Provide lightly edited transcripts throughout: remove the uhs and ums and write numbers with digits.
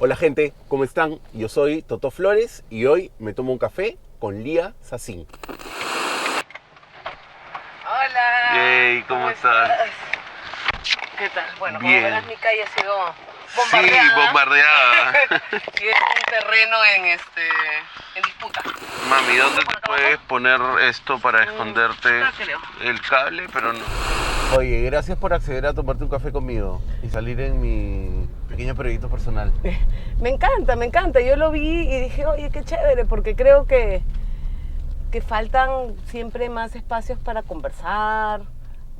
Hola gente, ¿cómo están? Yo soy Toto Flores y hoy me tomo un café con Lía Sacín. Hola. Hey, ¿cómo estás? ¿Qué tal? Bueno, Bien. como verás, mi calle ha sido Sí, bombardeada. y es un terreno en disputa. Mami, ¿dónde ¿Por te acá puedes abajo? poner esto para esconderte acá creo. el cable? Pero no. Oye, gracias por acceder a tomarte un café conmigo y salir en mi pequeño proyecto personal. Me encanta. Yo lo vi y dije, oye, qué chévere, porque creo que faltan siempre más espacios para conversar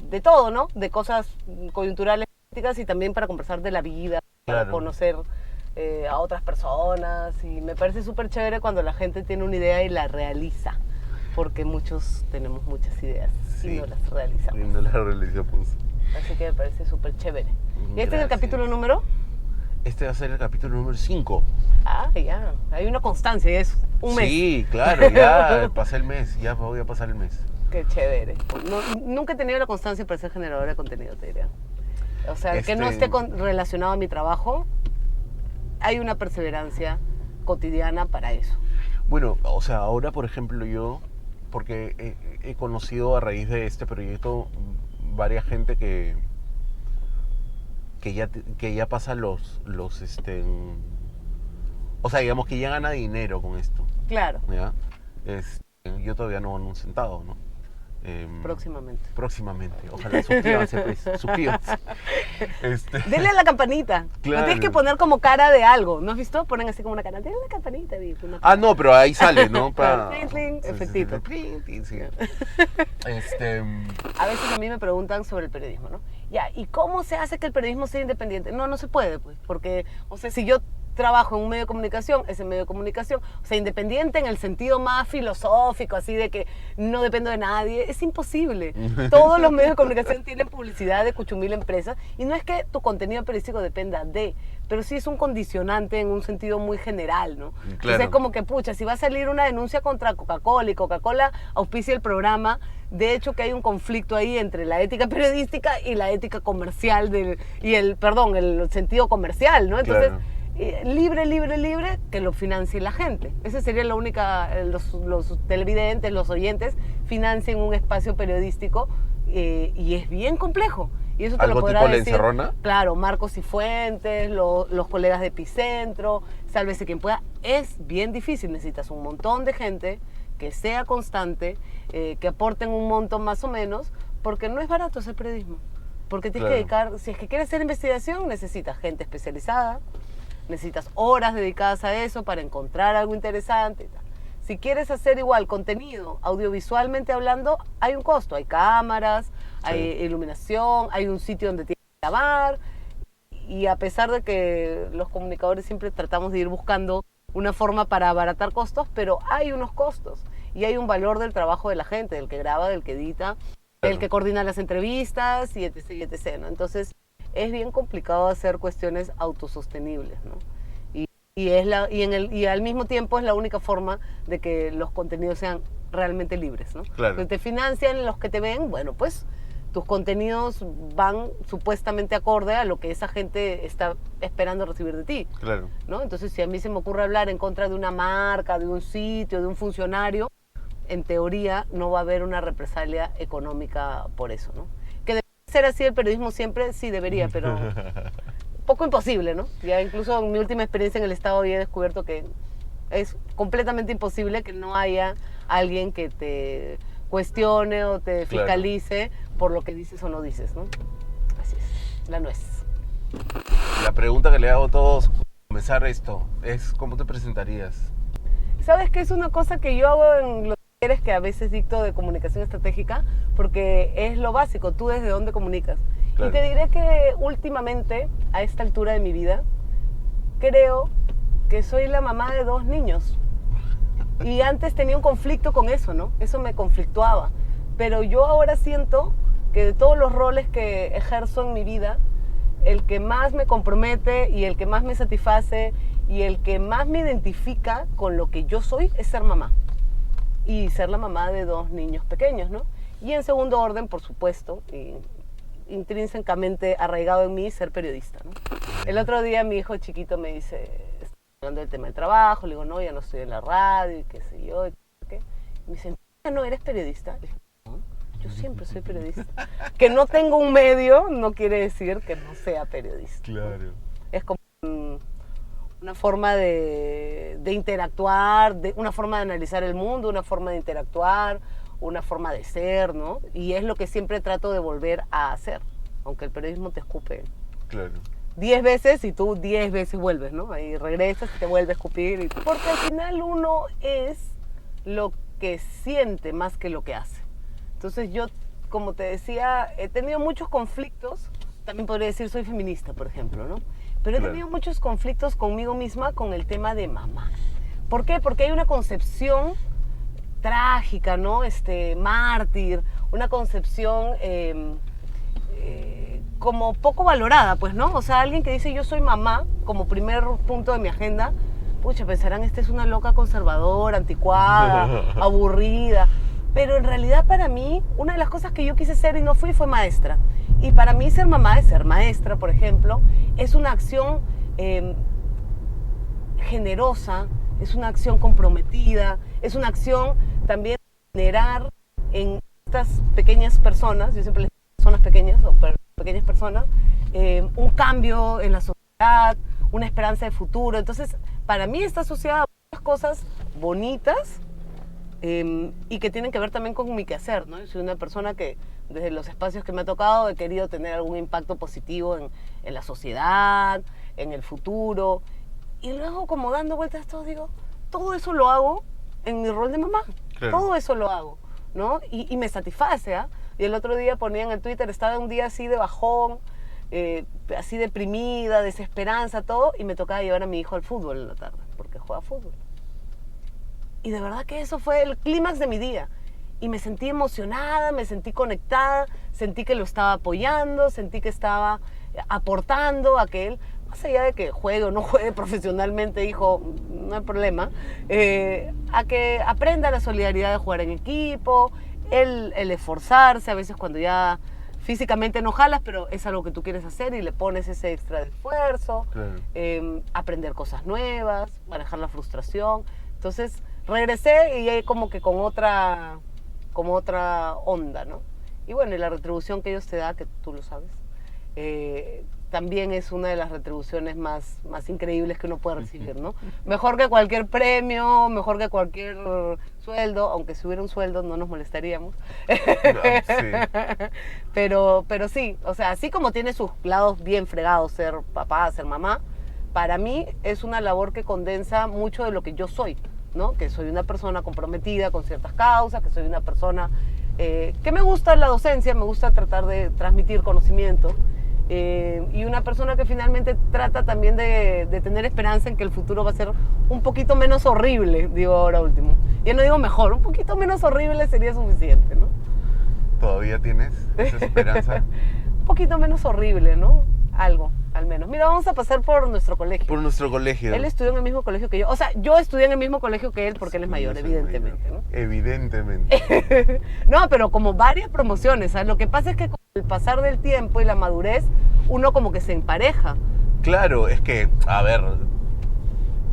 de todo, ¿no? De cosas coyunturales, políticas, y también para conversar de la vida, para Claro. conocer a otras personas. Y me parece súper chévere cuando la gente tiene una idea y la realiza, porque muchos tenemos muchas ideas y Sí. no las realizamos. Y no la realizamos. Así que me parece súper chévere. ¿Y este es el Gracias. capítulo número? Este va a ser el capítulo número 5. Ah, ya. Hay una constancia, es un mes. Sí, claro, ya pasé el mes, ya voy a pasar el mes. Qué chévere. Nunca he tenido la constancia para ser generadora de contenido, te diría. O sea, que no esté relacionado a mi trabajo, hay una perseverancia cotidiana para eso. Bueno, o sea, ahora por ejemplo yo, porque he conocido a raíz de este proyecto varias gente que ya pasa o sea, digamos que ya gana dinero con esto, Claro, ¿ya? Yo todavía no gano un centavo, ¿no? próximamente. Próximamente, ojalá, suscríbanse pues, suscríbanse. Denle a la campanita. Claro. No tienes que poner como cara de algo. ¿No has visto? Ponen así como una cara. Denle a la campanita. Ah, no, pero ahí sale, ¿no? Cling, cling, efectito. Sí. A veces a mí me preguntan sobre el periodismo, ¿no? Ya, ¿y cómo se hace que el periodismo sea independiente? No se puede, pues, porque, o sea, si yo trabajo en un medio de comunicación, ese medio de comunicación, o sea, independiente en el sentido más filosófico, así de que no dependo de nadie, es imposible. Todos los medios de comunicación tienen publicidad de cuchumil empresas, y no es que tu contenido periodístico dependa de, pero sí es un condicionante en un sentido muy general, ¿no? Claro. Entonces es como que, pucha, si va a salir una denuncia contra Coca-Cola y Coca-Cola auspicia el programa, de hecho que hay un conflicto ahí entre la ética periodística y la ética comercial el sentido comercial, ¿no? Entonces, Claro. Libre, que lo financie la gente. Esa sería la única, los televidentes, los oyentes, financien un espacio periodístico y es bien complejo. Y eso te ¿Algo lo podrá tipo La decir, Encerrona? claro, Marcos y Fuentes, los colegas de Epicentro, sálvese quien pueda. Es bien difícil, necesitas un montón de gente que sea constante, que aporten un monto más o menos, porque no es barato hacer periodismo. Porque tienes que dedicar, si es que quieres hacer investigación, necesitas gente especializada, necesitas horas dedicadas a eso para encontrar algo interesante y tal. Si quieres hacer igual contenido, audiovisualmente hablando, hay un costo, hay cámaras, hay iluminación, hay un sitio donde tienes que grabar, y a pesar de que los comunicadores siempre tratamos de ir buscando una forma para abaratar costos, pero hay unos costos y hay un valor del trabajo de la gente, del que graba, del que edita, del que coordina las entrevistas y etc., ¿no? Entonces es bien complicado hacer cuestiones autosostenibles, ¿no? Y al mismo tiempo es la única forma de que los contenidos sean realmente libres, ¿no? Claro. Que te financian los que te ven, bueno, pues tus contenidos van supuestamente acorde a lo que esa gente está esperando recibir de ti. Claro. ¿No? Entonces, si a mí se me ocurre hablar en contra de una marca, de un sitio, de un funcionario, en teoría no va a haber una represalia económica por eso, ¿no? Que debe ser así el periodismo siempre, sí debería, pero poco imposible, ¿no? Ya incluso en mi última experiencia en el Estado ya he descubierto que es completamente imposible que no haya alguien que te cuestione o te fiscalice por lo que dices o no dices, ¿no? Así es, la nuez. La pregunta que le hago a todos al comenzar esto es ¿cómo te presentarías? ¿Sabes qué es una cosa que yo hago en los talleres que a veces dicto de comunicación estratégica? Porque es lo básico, tú desde dónde comunicas. Claro. Y te diré que últimamente, a esta altura de mi vida, creo que soy la mamá de 2 niños. Y antes tenía un conflicto con eso, ¿no? Eso me conflictuaba. Pero yo ahora siento que de todos los roles que ejerzo en mi vida, el que más me compromete y el que más me satisface y el que más me identifica con lo que yo soy es ser mamá. Y ser la mamá de 2 niños pequeños, ¿no? Y en segundo orden, por supuesto, y intrínsecamente arraigado en mí, ser periodista, ¿no? El otro día mi hijo chiquito me dice, hablando del tema del trabajo, le digo, no, ya no estoy en la radio, y qué sé yo, y qué. Y me dice, no, ¿eres periodista? Le dije, no, yo siempre soy periodista. Que no tengo un medio no quiere decir que no sea periodista. Claro. Es como una forma de interactuar, una forma de analizar el mundo, una forma de interactuar, una forma de ser, ¿no? Y es lo que siempre trato de volver a hacer, aunque el periodismo te escupe. Claro. 10 veces y tú 10 veces vuelves, ¿no? Ahí regresas y te vuelves a escupir. Porque al final uno es lo que siente más que lo que hace. Entonces yo, como te decía, he tenido muchos conflictos. También podría decir soy feminista, por ejemplo, ¿no? Pero he tenido muchos conflictos conmigo misma con el tema de mamá. ¿Por qué? Porque hay una concepción trágica, ¿no? Mártir, una concepción como poco valorada, pues, ¿no? O sea, alguien que dice yo soy mamá, como primer punto de mi agenda, pucha, pensarán, esta es una loca conservadora, anticuada, aburrida. Pero en realidad para mí, una de las cosas que yo quise ser y no fui fue maestra. Y para mí ser mamá es ser maestra, por ejemplo, es una acción generosa, es una acción comprometida, es una acción también de generar en estas pequeñas personas, yo siempre les digo personas pequeñas o pequeñas personas, un cambio en la sociedad, una esperanza de futuro. Entonces, para mí está asociada a muchas cosas bonitas y que tienen que ver también con mi quehacer, ¿no? Yo soy una persona que desde los espacios que me ha tocado he querido tener algún impacto positivo en la sociedad, en el futuro. Y luego, como dando vueltas a esto, digo, todo eso lo hago en mi rol de mamá. Claro. Todo eso lo hago, ¿no? Y me satisface, ¿ah? Y el otro día ponía en el Twitter, estaba un día así de bajón, así deprimida, desesperanza, todo, y me tocaba llevar a mi hijo al fútbol en la tarde, porque juega fútbol. Y de verdad que eso fue el clímax de mi día. Y me sentí emocionada, me sentí conectada, sentí que lo estaba apoyando, sentí que estaba aportando a que él, más allá de que juegue o no juegue profesionalmente, hijo, no hay problema, a que aprenda la solidaridad de jugar en equipo, el esforzarse, a veces cuando ya físicamente no jalas, pero es algo que tú quieres hacer y le pones ese extra de esfuerzo, claro. Aprender cosas nuevas, manejar la frustración. Entonces regresé y como que con otra onda, ¿no? Y bueno, y la retribución que ellos te dan, que tú lo sabes, también es una de las retribuciones más increíbles que uno puede recibir, ¿no? Mejor que cualquier premio, mejor que cualquier sueldo, aunque si hubiera un sueldo no nos molestaríamos. Sí. Pero sí, o sea, así como tiene sus lados bien fregados ser papá, ser mamá, para mí es una labor que condensa mucho de lo que yo soy, ¿no? Que soy una persona comprometida con ciertas causas, que soy una persona que me gusta la docencia, me gusta tratar de transmitir conocimiento. Y una persona que finalmente trata también de tener esperanza en que el futuro va a ser un poquito menos horrible, digo ahora último. Ya no digo mejor, un poquito menos horrible sería suficiente, ¿no? ¿Todavía tienes esa esperanza? Un poquito menos horrible, ¿no? Algo, al menos. Mira, vamos a pasar por nuestro colegio. Por nuestro colegio. Él estudió en el mismo colegio que yo. O sea, yo estudié en el mismo colegio que él porque él es mayor, evidentemente, ¿no? Evidentemente. No, pero como varias promociones, ¿sabes? Lo que pasa es que con el pasar del tiempo y la madurez, uno como que se empareja. Claro, es que, a ver,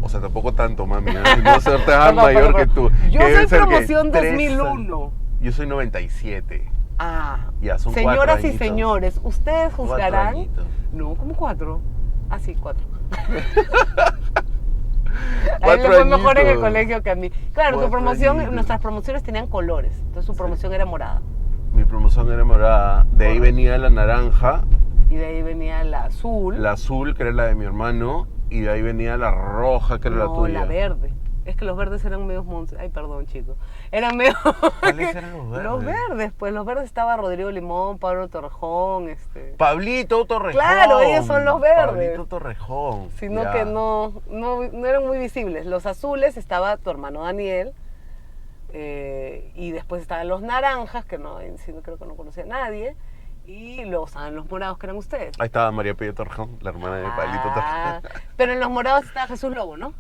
o sea, tampoco tanto, mami, no ser tan mayor que tú. Yo soy promoción 2001. Yo soy 97. Ah, ya, son señoras y señores, ustedes juzgarán. No, ¿cómo 4? Ah, sí, 4. A él le fue mejor en el colegio que a mí. Claro, tu promoción, nuestras promociones tenían colores, entonces su promoción era morada. Mi promoción era morada, de ahí venía la naranja. Y de ahí venía la azul. La azul, que era la de mi hermano, y de ahí venía la roja, que era la tuya. No, la verde. Es que los verdes eran medios monstruos. Ay, perdón, chicos. Eran medio... ¿Cuáles eran los verdes? Los verdes, pues. Los verdes estaba Rodrigo Limón, Pablo Torrejón, Pablito Torrejón. Claro, ellos son los verdes. Pablito Torrejón. Sino que no eran muy visibles. Los azules estaba tu hermano Daniel. Y después estaban los naranjas, que no creo que no conocía a nadie. Y luego estaban los morados, que eran ustedes. Ahí estaba María Pía Torrejón, la hermana de Pablito Torrejón. Pero en los morados estaba Jesús Lobo, ¿no?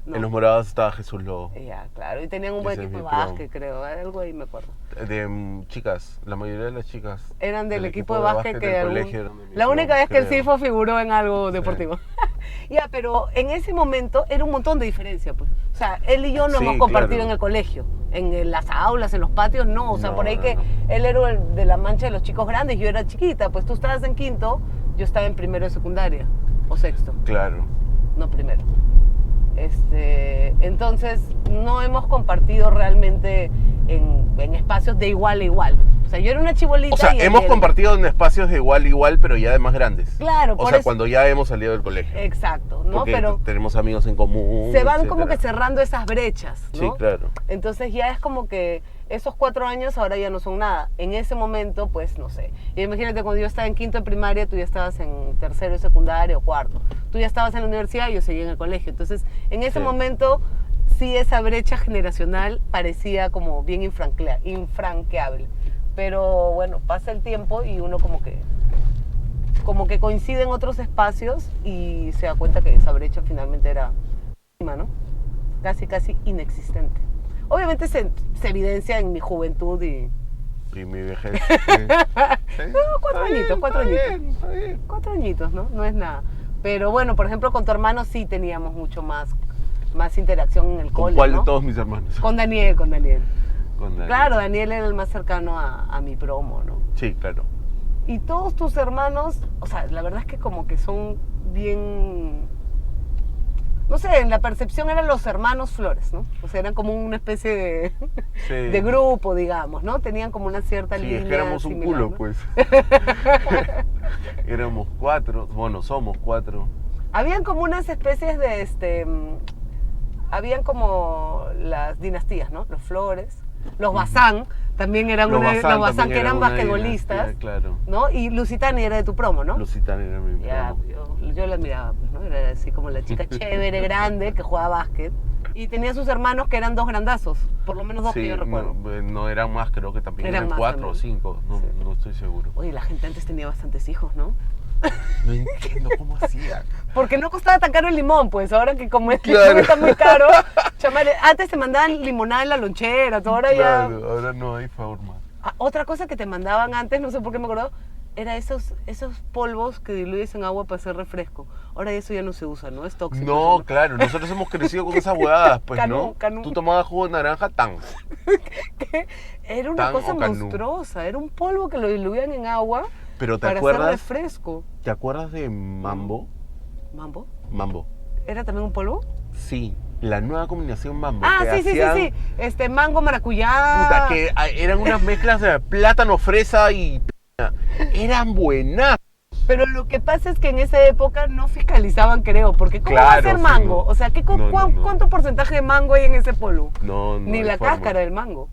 No. En los morados estaba Jesús Lobo. Ya, claro. Y tenían un buen equipo de básquet, creo. Algo ahí me acuerdo. De chicas. La mayoría de las chicas. Eran del equipo de básquet que... colegio, la única vez que el CIFO figuró en algo deportivo. Ya, pero en ese momento era un montón de diferencia, pues. O sea, él y yo no Sí, hemos compartido claro. en el colegio, las aulas, en los patios, no. O sea, No, por ahí no, que no. él era el de la mancha de los chicos grandes, yo era chiquita, pues tú estabas en quinto, yo estaba en primero de secundaria, o sexto, Claro. no primero. Entonces, no hemos compartido realmente en espacios de igual a igual. O sea, yo era una chibolita. O sea, y hemos él- compartido en espacios de igual a igual, pero ya de más grandes. Claro, O por sea, eso. cuando ya hemos salido del colegio. Exacto, ¿no? Porque Pero tenemos amigos en común. se van como que etcétera. cerrando esas brechas, ¿no? Sí, claro. Entonces ya es como que esos 4 años ahora ya no son nada. En ese momento, pues, no sé. Y imagínate, cuando yo estaba en quinto de primaria, tú ya estabas en tercero de secundaria o cuarto. Tú ya estabas en la universidad y yo seguía en el colegio. Entonces, en ese Sí. momento, sí, esa brecha generacional parecía como bien infranqueable. Pero bueno, pasa el tiempo y uno como que coincide en otros espacios y se da cuenta que esa brecha finalmente era mínima, ¿no? Casi inexistente. Obviamente se evidencia en mi juventud y... Y mi vejez. Sí. No, 4 añitos, 4 añitos. Está bien. 4 añitos, ¿no? No es nada. Pero bueno, por ejemplo, con tu hermano sí teníamos mucho más interacción en el ¿Con cole, cuál ¿no? de todos mis hermanos? Con Daniel. Con Daniel. Claro, Daniel era el más cercano a mi promo, ¿no? Sí, claro. Y todos tus hermanos, o sea, la verdad es que como que son bien... No sé, en la percepción eran los hermanos Flores, ¿no? O sea, eran como una especie de, Sí. de grupo, digamos, ¿no? Tenían como una cierta Sí, línea es que éramos un similar, culo, ¿no? pues. Éramos 4, bueno, somos 4. Habían como unas especies de, habían como las dinastías, ¿no? Los Flores, los Bazán, también eran Los los Bazán Bazán también que era eran una basquetbolistas, dinastía, claro. ¿no? Y Lusitania era de tu promo, ¿no? Lusitania era mi Ya, promo. yo la admiraba, pues, ¿no? Era así como la chica chévere, grande, que jugaba básquet. Y tenía sus hermanos que eran 2 grandazos, por lo menos 2 que Sí, yo recuerdo. no eran más, creo que también Eran eran más 4 o también. 5, no, Sí. no estoy seguro. Oye, la gente antes tenía bastantes hijos, ¿no? No entiendo cómo hacían. Porque no costaba tan caro el limón, pues ahora que como el Claro. limón está muy caro, chamare, antes te mandaban limonada en la lonchera, todo ahora ya... Claro, ahora no hay forma. Ah, otra cosa que te mandaban antes, no sé por qué me acuerdo, era esos polvos que diluyes en agua para hacer refresco. Ahora eso ya no se usa, ¿no? Es tóxico. No, eso, claro, nosotros hemos crecido con esas huevadas, pues, ¿no? Canú. Tú tomabas jugo de naranja tan. Que era una Tan cosa o canú. monstruosa, era un polvo que lo diluían en agua Pero ¿te para acuerdas? hacer refresco. ¿Te acuerdas de Mambo? ¿Mambo? Mambo. ¿Era también un polvo? Sí, la nueva combinación Mambo. Ah, que sí, hacían- mango, maracuyá. Puta, que eran unas mezclas de plátano, fresa y piña. Eran buenas. Pero lo que pasa es que en esa época no fiscalizaban, creo, porque ¿cómo va a Claro, ser sí, mango? no. O sea, No. ¿cuánto porcentaje de mango hay en ese polvo? No, no Ni hay la forma. cáscara del mango.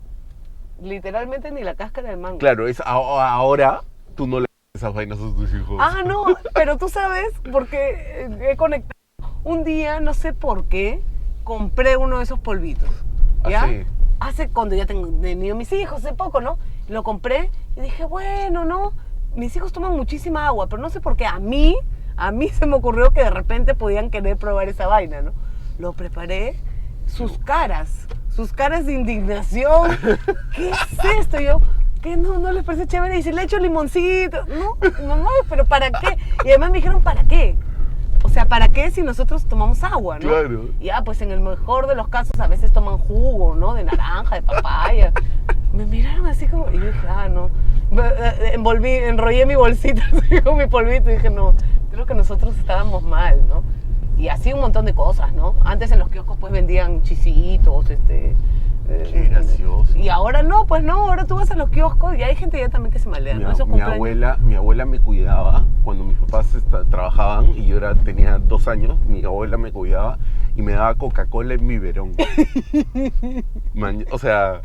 Literalmente ni la cáscara del mango. Claro, ahora tú no le das esas vainas a tus hijos. Ah, no, pero tú sabes, porque he conectado. Un día, no sé por qué, compré uno de esos polvitos. ¿Ya? ¿Ah, sí? Cuando ya tengo tenido mis hijos, hace poco, ¿no? Lo compré y dije, bueno, ¿no? Mis hijos toman muchísima agua, pero no sé por qué a mí se me ocurrió que de repente podían querer probar esa vaina, ¿no? Lo preparé, sus caras de indignación. ¿Qué es esto? Yo, ¿qué no les parece chévere? Y si le echo limoncito. No, mamá, ¿pero para qué? Y además me dijeron, ¿para qué? O sea, ¿para qué si nosotros tomamos agua, no? Claro. Y ya, pues en el mejor de los casos a veces toman jugo, ¿no? De naranja, de papaya. Me miraron así como... Y yo dije, no. Enrollé mi bolsita así con mi polvito y dije, no, creo que nosotros estábamos mal, ¿no? Y así un montón de cosas, ¿no? Antes en los kioscos pues vendían chisitos, Qué gracioso. Y ahora no, pues no, ahora tú vas a los kioscos y hay gente ya también que se malea, ¿no? Esos Mi abuela me cuidaba cuando mis papás trabajaban y yo tenía 2 años. Mi abuela me cuidaba y me daba Coca-Cola en biberón. O sea,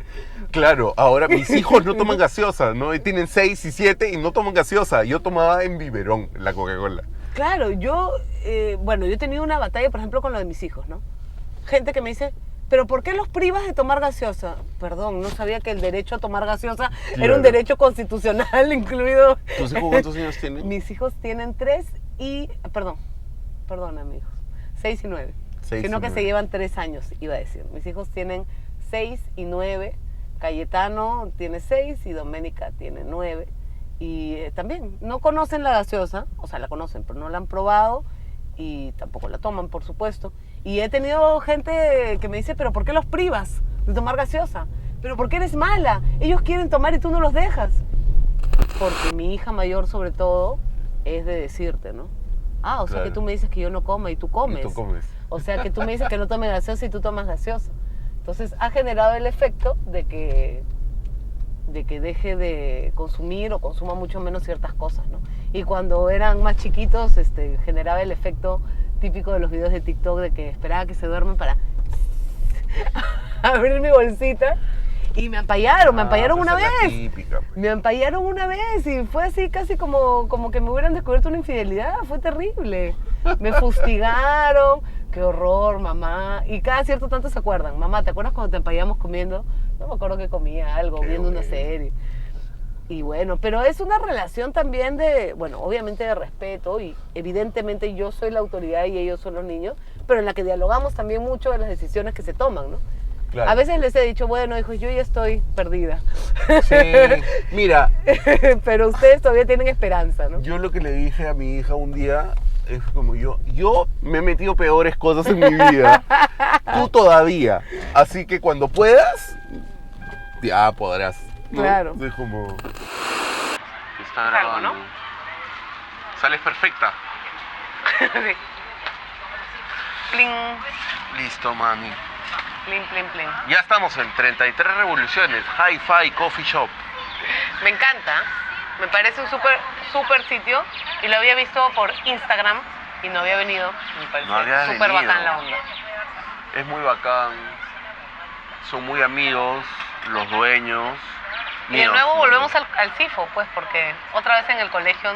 claro, ahora mis hijos no toman gaseosa, ¿no? Y tienen 6 y 7 y no toman gaseosa. Yo tomaba en biberón la Coca-Cola. Claro, yo he tenido una batalla, por ejemplo, con lo de mis hijos, ¿no? Gente que me dice, ¿pero por qué los privas de tomar gaseosa? Perdón, no sabía que el derecho a tomar gaseosa era Claro. un derecho constitucional incluido. ¿Tus hijos cuántos años tienen? Mis hijos tienen 3 y... Perdón, amigos. 6 y 9. 6 Sino y que 9. se llevan 3 años, iba a decir. Mis hijos tienen 6 y 9. Cayetano tiene 6 y Doménica tiene 9. Y también no conocen la gaseosa, o sea, la conocen, pero no la han probado. y tampoco la toman, por supuesto. Y he tenido gente que me dice, pero ¿por qué los privas de tomar gaseosa? ¿Pero por qué eres mala? Ellos quieren tomar y tú no los dejas. Porque mi hija mayor, sobre todo, es de decirte, ¿no? Ah, o sea Claro. que tú me dices que yo no coma y tú comes. Y tú comes. O sea que tú me dices que no tome gaseosa y tú tomas gaseosa. Entonces ha generado el efecto de que deje de consumir o consuma mucho menos ciertas cosas, ¿no? Y cuando eran más chiquitos, generaba el efecto típico de los videos de TikTok de que esperaba que se duermen para abrir mi bolsita. Y me ampallaron una esa es la vez. típica, pues. Me ampallaron una vez y fue así casi como que me hubieran descubierto una infidelidad. Fue terrible. Me fustigaron. Qué horror, mamá. Y cada cierto tanto se acuerdan. Mamá, ¿te acuerdas cuando te empallamos comiendo? No me acuerdo que comía algo, Qué viendo una bueno. serie. Y bueno, pero es una relación también de, bueno, obviamente de respeto y evidentemente yo soy la autoridad y ellos son los niños, pero en la que dialogamos también mucho de las decisiones que se toman, ¿no? Claro. A veces les he dicho, bueno, hijos, yo ya estoy perdida. Sí, mira, Pero ustedes todavía tienen esperanza, ¿no? yo lo que le dije a mi hija un día es como yo me he metido peores cosas en mi vida. Tú todavía. Así que cuando puedas, ya podrás. ¿no? Claro. Es como... Está Salgo, ¿no? Sales perfecta. Sí. Pling, Listo, mami. pling, pling, pling. Ya estamos en 33 revoluciones. Hi-Fi Coffee Shop. Me encanta, me parece un súper sitio y lo había visto por Instagram y no había venido. Me parece No había súper venido. bacán la onda. Es muy bacán. Son muy amigos, los dueños. Y de nuevo volvemos al CIFO, pues, porque otra vez en el colegio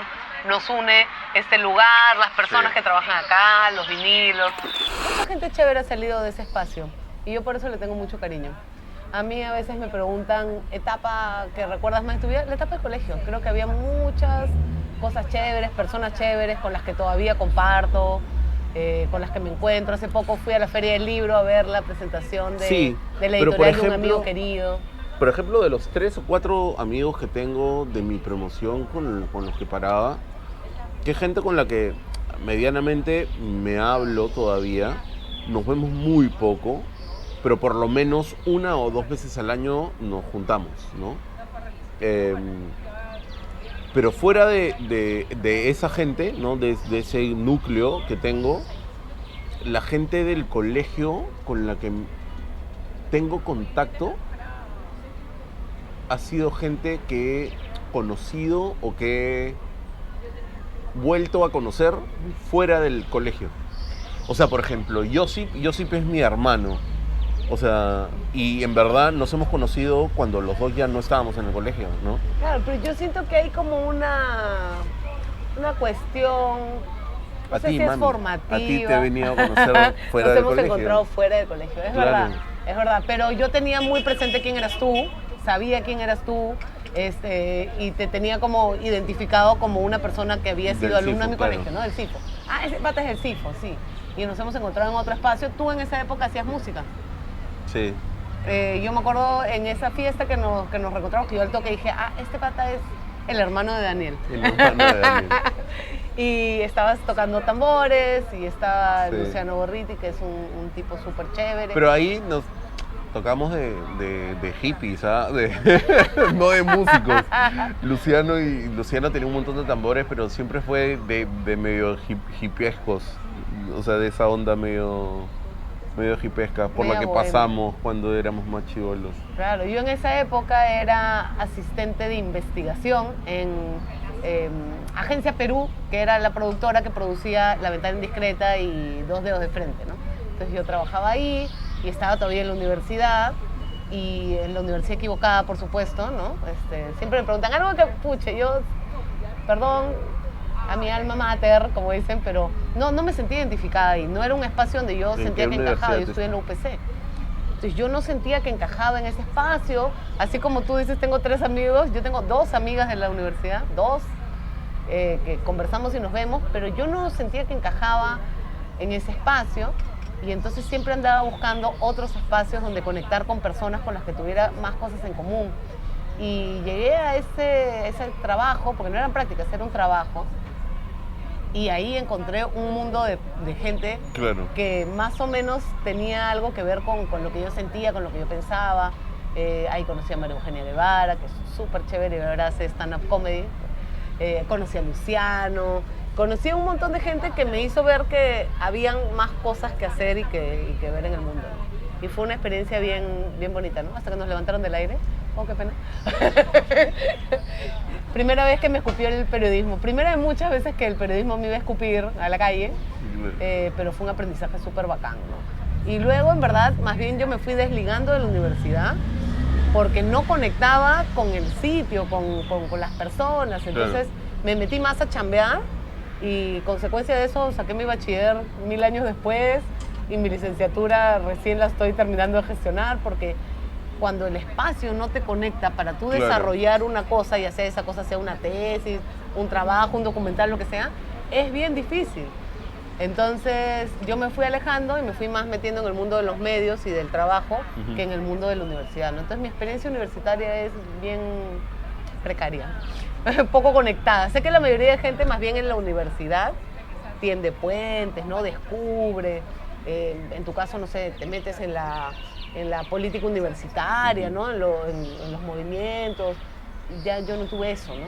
nos une este lugar, las personas Sí. que trabajan acá, los vinilos. Mucha gente chévere ha salido de ese espacio y yo por eso le tengo mucho cariño. A mí a veces me preguntan, etapa que recuerdas más de tu vida, la etapa del colegio. Creo que había muchas cosas chéveres, personas chéveres con las que todavía comparto, con las que me encuentro. Hace poco fui a la Feria del Libro a ver la presentación Sí, de la pero por editorial de un ejemplo, amigo querido. Por ejemplo, de los 3 o 4 amigos que tengo de mi promoción con los que paraba, que es gente con la que medianamente me hablo todavía, nos vemos muy poco, pero por lo menos 1 o 2 veces al año nos juntamos, ¿no? Pero fuera de esa gente, ¿no? De ese núcleo que tengo, la gente del colegio con la que tengo contacto ha sido gente que he conocido o que he vuelto a conocer fuera del colegio. O sea, por ejemplo, Josip es mi hermano. O sea, y en verdad nos hemos conocido cuando los dos ya no estábamos en el colegio, ¿no? Claro, pero yo siento que hay como una cuestión, no A sé ti, si es mami, formativa. a ti te he venido a conocer fuera Nos del hemos colegio. encontrado fuera del colegio, es Claro. verdad, pero yo tenía muy presente quién eras tú, sabía quién eras tú, y te tenía como identificado como una persona que había sido Del alumna de mi CIFO, claro. colegio, ¿no? Del CIFO. Ah, ese pata es del CIFO, sí. Y nos hemos encontrado en otro espacio. Tú en esa época hacías música. Sí. Yo me acuerdo en esa fiesta que nos reencontramos, que yo al toque dije, ah, este pata es el hermano de Daniel. El hermano de Daniel. Y estabas tocando tambores y estaba Sí. Luciano Borriti, que es un tipo súper chévere. Pero ahí nos tocamos de hippies, ¿ah? No de músicos. Luciano tenía un montón de tambores, pero siempre fue de medio hippiescos. O sea, de esa onda medio hipesca, por la Media que bohemia. pasamos cuando éramos más chibolos. Claro, yo en esa época era asistente de investigación en Agencia Perú, que era la productora que producía La Ventana Indiscreta y Dos Dedos de Frente, ¿no? Entonces yo trabajaba ahí y estaba todavía en la universidad, y en la universidad equivocada, por supuesto, ¿no? Siempre me preguntan algo que, puche, yo, perdón, a mi alma mater, como dicen, pero no me sentía identificada ahí. No era un espacio donde yo ¿En sentía qué que encajaba. Yo universidad estudié en la UPC. Entonces yo no sentía que encajaba en ese espacio. Así como tú dices, tengo 3 amigos, yo tengo 2 amigas de la universidad, 2, que conversamos y nos vemos, pero yo no sentía que encajaba en ese espacio, y entonces siempre andaba buscando otros espacios donde conectar con personas con las que tuviera más cosas en común. Y llegué a ese trabajo, porque no eran prácticas, era un trabajo, y ahí encontré un mundo de gente Claro. que más o menos tenía algo que ver con lo que yo sentía, con lo que yo pensaba. Ahí conocí a María Eugenia Guevara, que es súper chévere y ahora hace stand-up comedy. Conocí a Luciano, conocí a un montón de gente que me hizo ver que habían más cosas que hacer y que ver en el mundo, ¿no? Y fue una experiencia bien bonita, ¿no? Hasta que nos levantaron del aire. Oh, qué pena. Primera vez que me escupió el periodismo. Primera de muchas veces que el periodismo me iba a escupir a la calle, pero fue un aprendizaje súper bacán, ¿no? Y luego, en verdad, más bien yo me fui desligando de la universidad porque no conectaba con el sitio, con las personas. Entonces me metí más a chambear y consecuencia de eso saqué mi bachiller 1000 años después y mi licenciatura recién la estoy terminando de gestionar porque cuando el espacio no te conecta para tú desarrollar una cosa, ya sea esa cosa sea una tesis, un trabajo, un documental, lo que sea, es bien difícil. Entonces yo me fui alejando y me fui más metiendo en el mundo de los medios y del trabajo que en el mundo de la universidad, ¿no? Entonces mi experiencia universitaria es bien precaria, poco conectada. Sé que la mayoría de gente más bien en la universidad tiende puentes, ¿no? Descubre, en tu caso, no sé, te metes en la política universitaria, ¿no? En los movimientos. Ya yo no tuve eso, ¿no?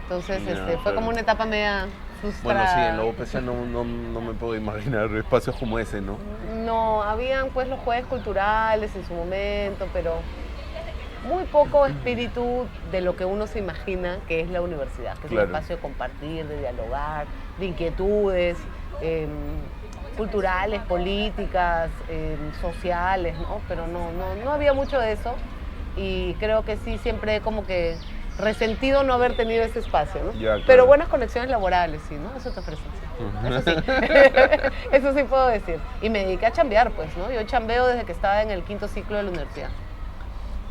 Entonces fue como una etapa media frustrada. Bueno, sí, en la UPC no me puedo imaginar espacios como ese, ¿no? No, habían pues los jueves culturales en su momento, pero muy poco espíritu de lo que uno se imagina que es la universidad, que es un espacio de compartir, de dialogar, de inquietudes culturales, políticas, sociales, ¿no? Pero no había mucho de eso y creo que sí siempre como que resentido no haber tenido ese espacio, ¿no? Ya, claro. Pero buenas conexiones laborales, sí, ¿no? Eso te ofrecen, sí. Eso sí. Eso sí puedo decir. Y me dediqué a chambear, pues, ¿no? Yo chambeo desde que estaba en el 5º ciclo de la universidad.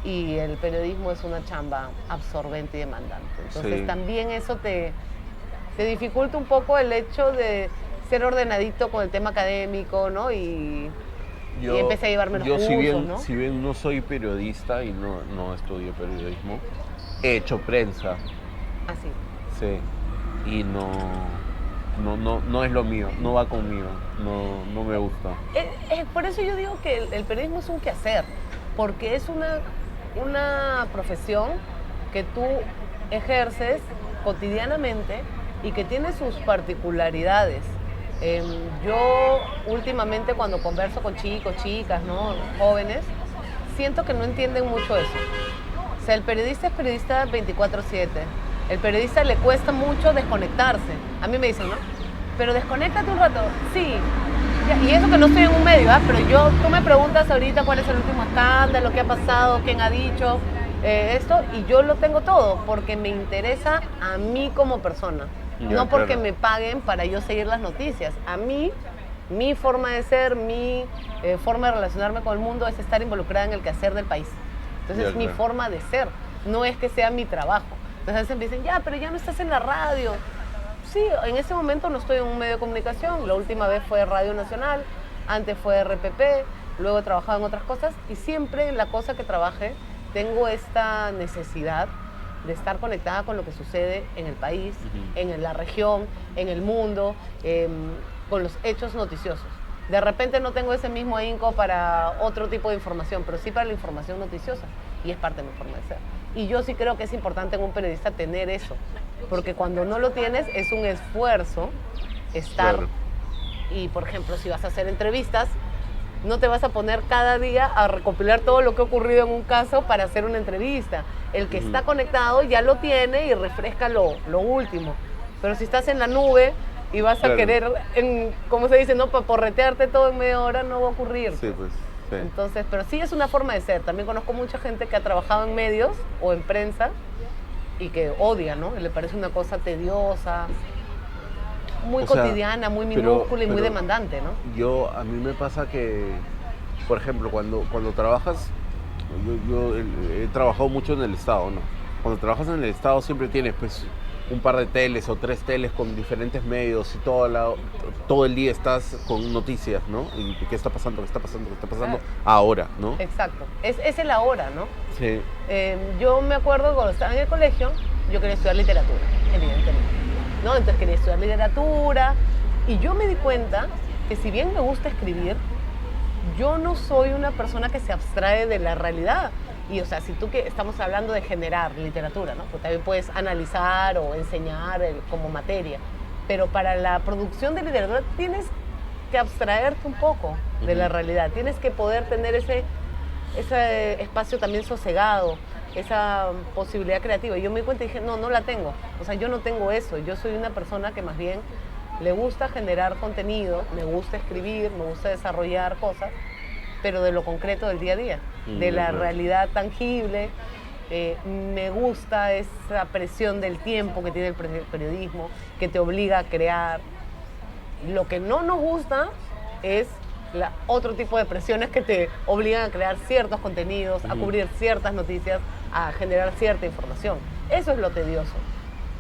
Y el periodismo es una chamba absorbente y demandante. Entonces también eso te dificulta un poco el hecho de ser ordenadito con el tema académico, ¿no? Y empecé a llevarme los cursos, ¿no? Si bien no soy periodista y no estudio periodismo, he hecho prensa. ¿Ah, sí? Sí. Y no es lo mío, no va conmigo, no me gusta. Por eso yo digo que el periodismo es un quehacer, porque es una profesión que tú ejerces cotidianamente y que tiene sus particularidades. Yo últimamente cuando converso con chicos, chicas, ¿no? Jóvenes, siento que no entienden mucho eso. O sea, el periodista es periodista 24/7. El periodista le cuesta mucho desconectarse. A mí me dicen, ¿no? Pero desconéctate un rato. Sí. Y eso que no estoy en un medio, ¿ah? Pero tú me preguntas ahorita cuál es el último escándalo, qué ha pasado, quién ha dicho esto, y yo lo tengo todo porque me interesa a mí como persona. No porque me paguen para yo seguir las noticias. A mí, mi forma de ser, mi forma de relacionarme con el mundo es estar involucrada en el quehacer del país. Entonces es mi forma de ser, no es que sea mi trabajo. Entonces a veces me dicen, ya, pero ya no estás en la radio. Sí, en ese momento no estoy en un medio de comunicación. La última vez fue Radio Nacional, antes fue RPP, luego he trabajado en otras cosas y siempre en la cosa que trabaje tengo esta necesidad de estar conectada con lo que sucede en el país, en la región, en el mundo, con los hechos noticiosos. De repente no tengo ese mismo ahínco para otro tipo de información, pero sí para la información noticiosa y es parte de mi forma de ser. Y yo sí creo que es importante en un periodista tener eso, porque cuando no lo tienes es un esfuerzo estar. Claro. Y por ejemplo, si vas a hacer entrevistas, no te vas a poner cada día a recopilar todo lo que ha ocurrido en un caso para hacer una entrevista. El que está conectado ya lo tiene y refresca lo último. Pero si estás en la nube y vas a querer, ¿cómo se dice? No, para porretearte todo en media hora no va a ocurrir. Sí, pues. Sí. Entonces, pero sí es una forma de ser. También conozco mucha gente que ha trabajado en medios o en prensa y que odia, ¿no? Le parece una cosa tediosa, muy cotidiana, muy minúscula y muy demandante, ¿no? A mí me pasa que, por ejemplo, cuando trabajas, yo he trabajado mucho en el Estado, ¿no? Cuando trabajas en el Estado siempre tienes, pues, un par de teles o 3 teles con diferentes medios y todo el día estás con noticias, ¿no? Y qué está pasando, ahora, ¿no? Exacto. Es el ahora, ¿no? Sí. Yo me acuerdo cuando estaba en el colegio, yo quería estudiar literatura, evidentemente. ¿no? Entonces quería estudiar literatura y yo me di cuenta que si bien me gusta escribir, yo no soy una persona que se abstrae de la realidad. Y, o sea, si tú que estamos hablando de generar literatura, ¿no? Pues también puedes analizar o enseñar como materia. Pero para la producción de literatura tienes que abstraerte un poco de la realidad. Tienes que poder tener ese espacio también sosegado, esa posibilidad creativa. Y yo me di cuenta y dije, no, no la tengo. O sea, yo no tengo eso. Yo soy una persona que más bien le gusta generar contenido, me gusta escribir, me gusta desarrollar cosas, pero de lo concreto del día a día, de la realidad tangible. Me gusta esa presión del tiempo que tiene el periodismo, que te obliga a crear. Lo que no nos gusta es otro tipo de presiones que te obligan a crear ciertos contenidos, a cubrir ciertas noticias, a generar cierta información. Eso es lo tedioso.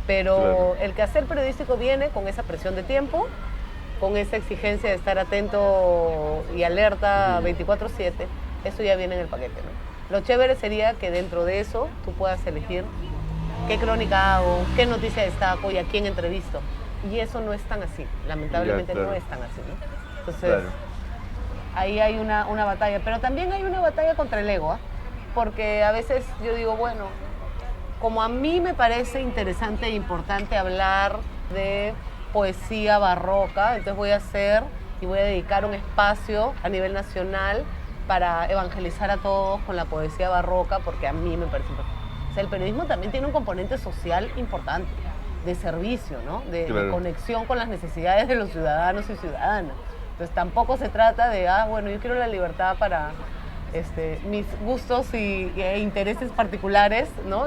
Pero el quehacer periodístico viene con esa presión de tiempo, con esa exigencia de estar atento y alerta 24/7, eso ya viene en el paquete, ¿no? Lo chévere sería que dentro de eso tú puedas elegir qué crónica hago, qué noticia destaco y a quién entrevisto. Y eso no es tan así, lamentablemente no es tan así, ¿no? Entonces, ahí hay una batalla, pero también hay una batalla contra el ego, ¿eh? Porque a veces yo digo, bueno, como a mí me parece interesante e importante hablar de poesía barroca, entonces voy a hacer y voy a dedicar un espacio a nivel nacional para evangelizar a todos con la poesía barroca, porque a mí me parece importante. O sea, el periodismo también tiene un componente social importante, de servicio, ¿no? De conexión con las necesidades de los ciudadanos y ciudadanas. Entonces tampoco se trata de, bueno, yo quiero la libertad para mis gustos e intereses particulares, ¿no?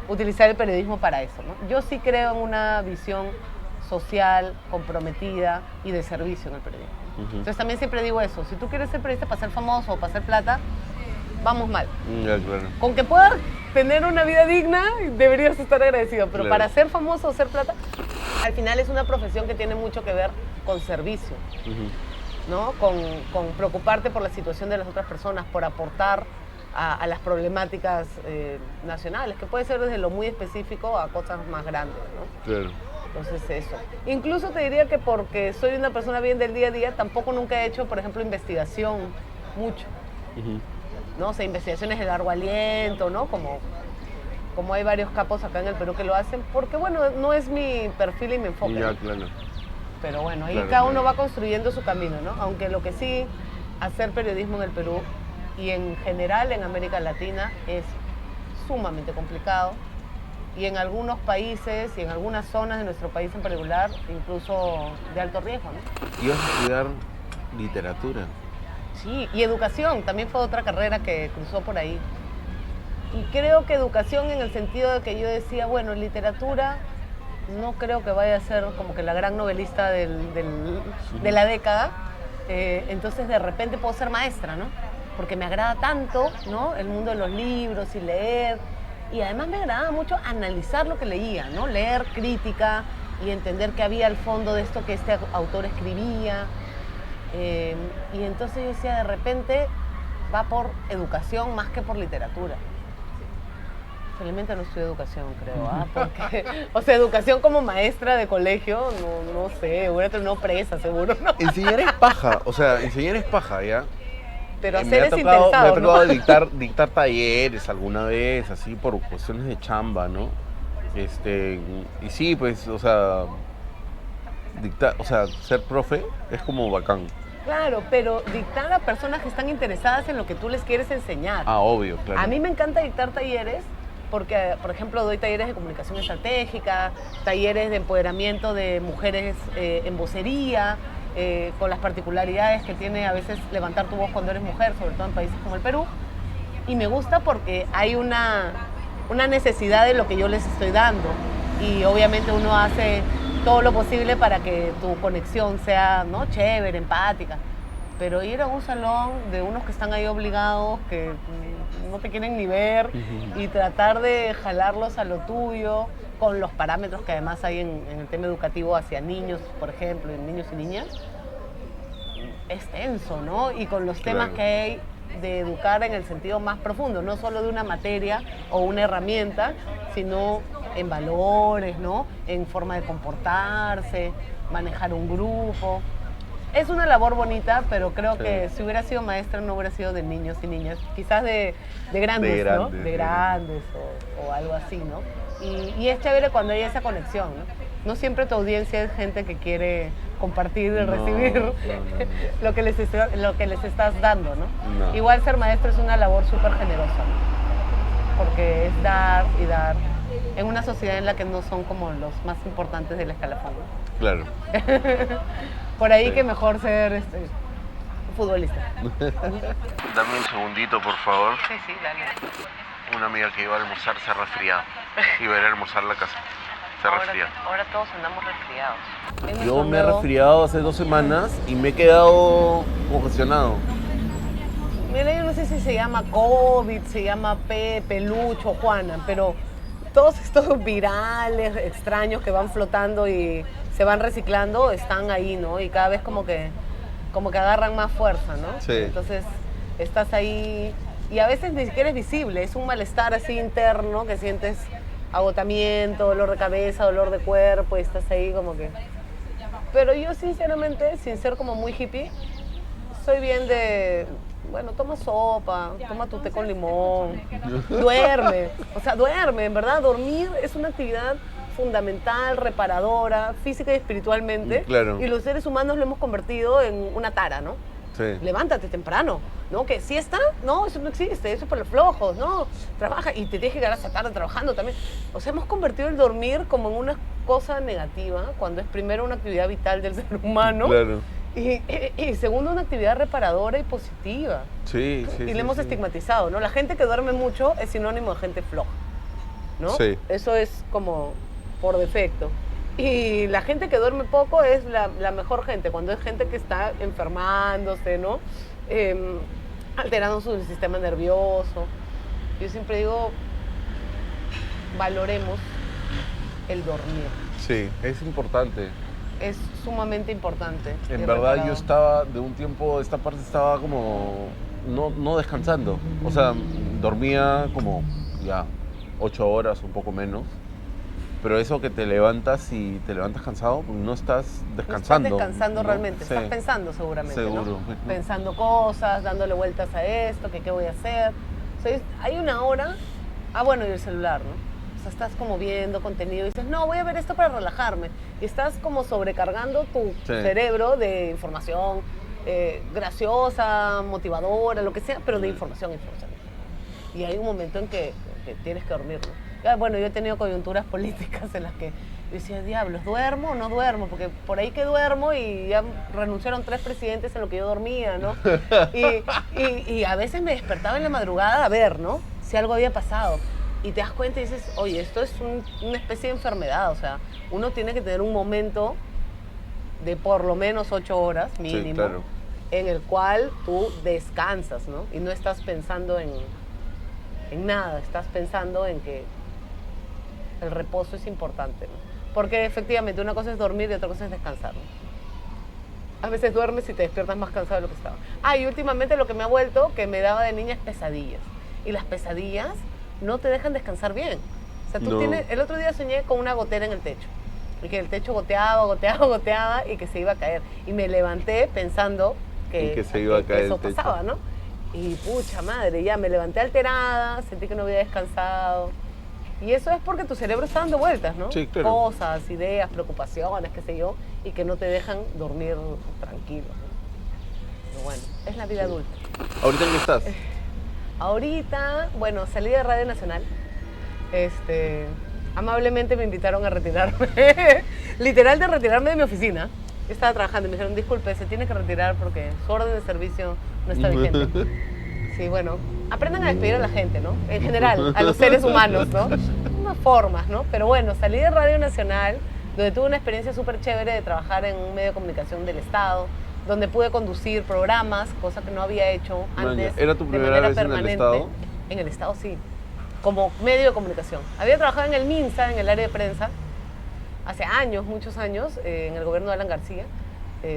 Utilizar el periodismo para eso, ¿no? Yo sí creo en una visión social, comprometida y de servicio en el periodismo. Entonces también siempre digo eso, si tú quieres ser periodista para ser famoso o para hacer plata, vamos mal. Con que puedas tener una vida digna, deberías estar agradecido, pero para ser famoso o ser plata, al final es una profesión que tiene mucho que ver con servicio, ¿no? Con preocuparte por la situación de las otras personas, por aportar a las problemáticas nacionales, que puede ser desde lo muy específico a cosas más grandes, ¿no? Entonces eso. Incluso te diría que porque soy una persona bien del día a día, tampoco nunca he hecho, por ejemplo, investigación mucho. ¿No? O sea, investigaciones de largo aliento, ¿no? Como hay varios capos acá en el Perú que lo hacen, porque bueno, no es mi perfil y mi enfoque. Pero bueno, ahí cada uno va construyendo su camino, ¿no? Aunque lo que sí, hacer periodismo en el Perú y en general en América Latina es sumamente complicado. Y en algunos países y en algunas zonas de nuestro país en particular, incluso de alto riesgo, ¿no? ¿Ibas a estudiar literatura? Sí, y educación, también fue otra carrera que cruzó por ahí. Y creo que educación en el sentido de que yo decía, bueno, literatura no creo que vaya a ser como que la gran novelista de la década, entonces de repente puedo ser maestra, ¿no? Porque me agrada tanto, ¿no? El mundo de los libros y leer. Y además me agradaba mucho analizar lo que leía, ¿no? Leer crítica y entender qué había al fondo de esto que este autor escribía. Y entonces yo decía, de repente va por educación más que por literatura. Felizmente no estudié educación, creo, porque, o sea, educación como maestra de colegio, no sé, hubiera terminado presa, seguro, ¿no? Enseñar es paja, o sea, enseñar es paja, ¿ya? Pero hacer es intensado, me ha tocado ¿no? dictar talleres alguna vez, así por cuestiones de chamba, ¿no? Y sí, pues, o sea, ser profe es como bacán. Claro, pero dictar a personas que están interesadas en lo que tú les quieres enseñar. Obvio, claro. A mí me encanta dictar talleres porque, por ejemplo, doy talleres de comunicación estratégica, talleres de empoderamiento de mujeres en vocería, con las particularidades que tiene a veces levantar tu voz cuando eres mujer, sobre todo en países como el Perú. Y me gusta porque hay una necesidad de lo que yo les estoy dando. Y obviamente uno hace todo lo posible para que tu conexión sea, ¿no? Chévere, empática. Pero ir a un salón de unos que están ahí obligados, que no te quieren ni ver, y tratar de jalarlos a lo tuyo, con los parámetros que además hay en el tema educativo hacia niños, por ejemplo, en niños y niñas, es tenso, ¿no? Y con los temas que hay de educar en el sentido más profundo, no solo de una materia o una herramienta, sino en valores, ¿no? En forma de comportarse, manejar un grupo. Es una labor bonita, pero creo que si hubiera sido maestra no hubiera sido de niños y niñas, quizás de grandes, ¿no? De grandes o algo así, ¿no? Y es chévere cuando hay esa conexión, ¿no? No siempre tu audiencia es gente que quiere compartir y recibir lo que les estás dando, ¿no? Igual ser maestro es una labor súper generosa, ¿no? Porque es dar y dar en una sociedad en la que no son como los más importantes del escalafón, ¿no? Claro. Por ahí que mejor ser futbolista. Dame un segundito, por favor. Sí, dale. Una amiga que iba a almorzar se ha resfriado. Iba a ir a almorzar a la casa. Se ha resfriado. Ahora todos andamos resfriados. Yo me he resfriado hace 2 semanas y me he quedado congestionado. Mira, yo no sé si se llama COVID, se llama Pepe, Lucho, Juana, pero todos estos virales extraños que van flotando y se van reciclando están ahí, ¿no? Y cada vez como que agarran más fuerza, ¿no? Sí. Entonces estás ahí y a veces ni siquiera es visible, es un malestar así interno que sientes agotamiento, dolor de cabeza, dolor de cuerpo y estás ahí como que... Pero yo sinceramente, sin ser como muy hippie, soy bien de... Bueno, toma sopa, toma tu té con limón, duerme. O sea, duerme, en verdad. Dormir es una actividad fundamental, reparadora, física y espiritualmente. Claro. Y los seres humanos lo hemos convertido en una tara, ¿no? Sí. Levántate temprano, ¿no? Que siesta, no, eso no existe, eso es para los flojos, ¿no? Trabaja y te tienes que quedar hasta tarde trabajando también. O sea, hemos convertido el dormir como en una cosa negativa, cuando es primero una actividad vital del ser humano. Claro. Y segundo, una actividad reparadora y positiva. Sí. Y le hemos estigmatizado, ¿no? La gente que duerme mucho es sinónimo de gente floja, ¿no? Sí. Eso es como por defecto. Y la gente que duerme poco es la mejor gente, cuando es gente que está enfermándose, ¿no? Alterando su sistema nervioso. Yo siempre digo, valoremos el dormir. Sí, es importante. Es sumamente importante. En verdad yo estaba, de un tiempo, esta parte estaba como no descansando. O sea, dormía como ya 8 horas, un poco menos. Pero eso que te levantas y te levantas cansado, no estás descansando. No estás descansando, ¿no? Realmente, Sí. estás pensando seguramente, Seguro. ¿no? Pensando cosas, dándole vueltas a esto, que qué voy a hacer. O sea, hay una hora, bueno, y el celular, ¿no? O sea, estás como viendo contenido y dices, no, voy a ver esto para relajarme. Y estás como sobrecargando tu cerebro de información graciosa, motivadora, lo que sea, pero de información. Y hay un momento en que tienes que dormir, ¿no? Bueno, yo he tenido coyunturas políticas en las que yo decía, diablos, ¿duermo o no duermo? Porque por ahí que duermo y ya renunciaron 3 presidentes en lo que yo dormía, ¿no? Y a veces me despertaba en la madrugada a ver, ¿no? Si algo había pasado. Y te das cuenta y dices, oye, esto es una especie de enfermedad. O sea, uno tiene que tener un momento de por lo menos 8 horas mínimo, sí, claro, en el cual tú descansas, ¿no? Y no estás pensando en nada, estás pensando en que el reposo es importante, ¿no? Porque efectivamente una cosa es dormir y otra cosa es descansar, ¿no? A veces duermes y te despiertas más cansado de lo que estaba. Y últimamente lo que me ha vuelto, que me daba de niña, es pesadillas. Y las pesadillas no te dejan descansar bien. O sea, tú tienes... El otro día soñé con una gotera en el techo. Y que el techo goteaba y que se iba a caer. Y me levanté pensando que se iba a caer eso el techo. pasaba, ¿no? Y pucha madre, ya me levanté alterada, sentí que no había descansado. Y eso es porque tu cerebro está dando vueltas, ¿no? Sí, claro. Cosas, ideas, preocupaciones, qué sé yo, y que no te dejan dormir tranquilo, ¿no? Pero bueno, es la vida adulta. ¿Ahorita en qué estás? Ahorita, bueno, salí de Radio Nacional. Amablemente me invitaron a retirarme. Literal, de retirarme de mi oficina. Yo estaba trabajando y me dijeron, disculpe, se tiene que retirar porque su orden de servicio no está vigente. Sí, bueno, aprendan a despedir a la gente, ¿no? En general, a los seres humanos, ¿no? Unas formas, ¿no? Pero bueno, salí de Radio Nacional, donde tuve una experiencia súper chévere de trabajar en un medio de comunicación del Estado, donde pude conducir programas, cosa que no había hecho antes. ¿Era tu primera vez en el Estado? En el Estado, sí, como medio de comunicación. Había trabajado en el MINSA, en el área de prensa, hace años, muchos años, en el gobierno de Alan García,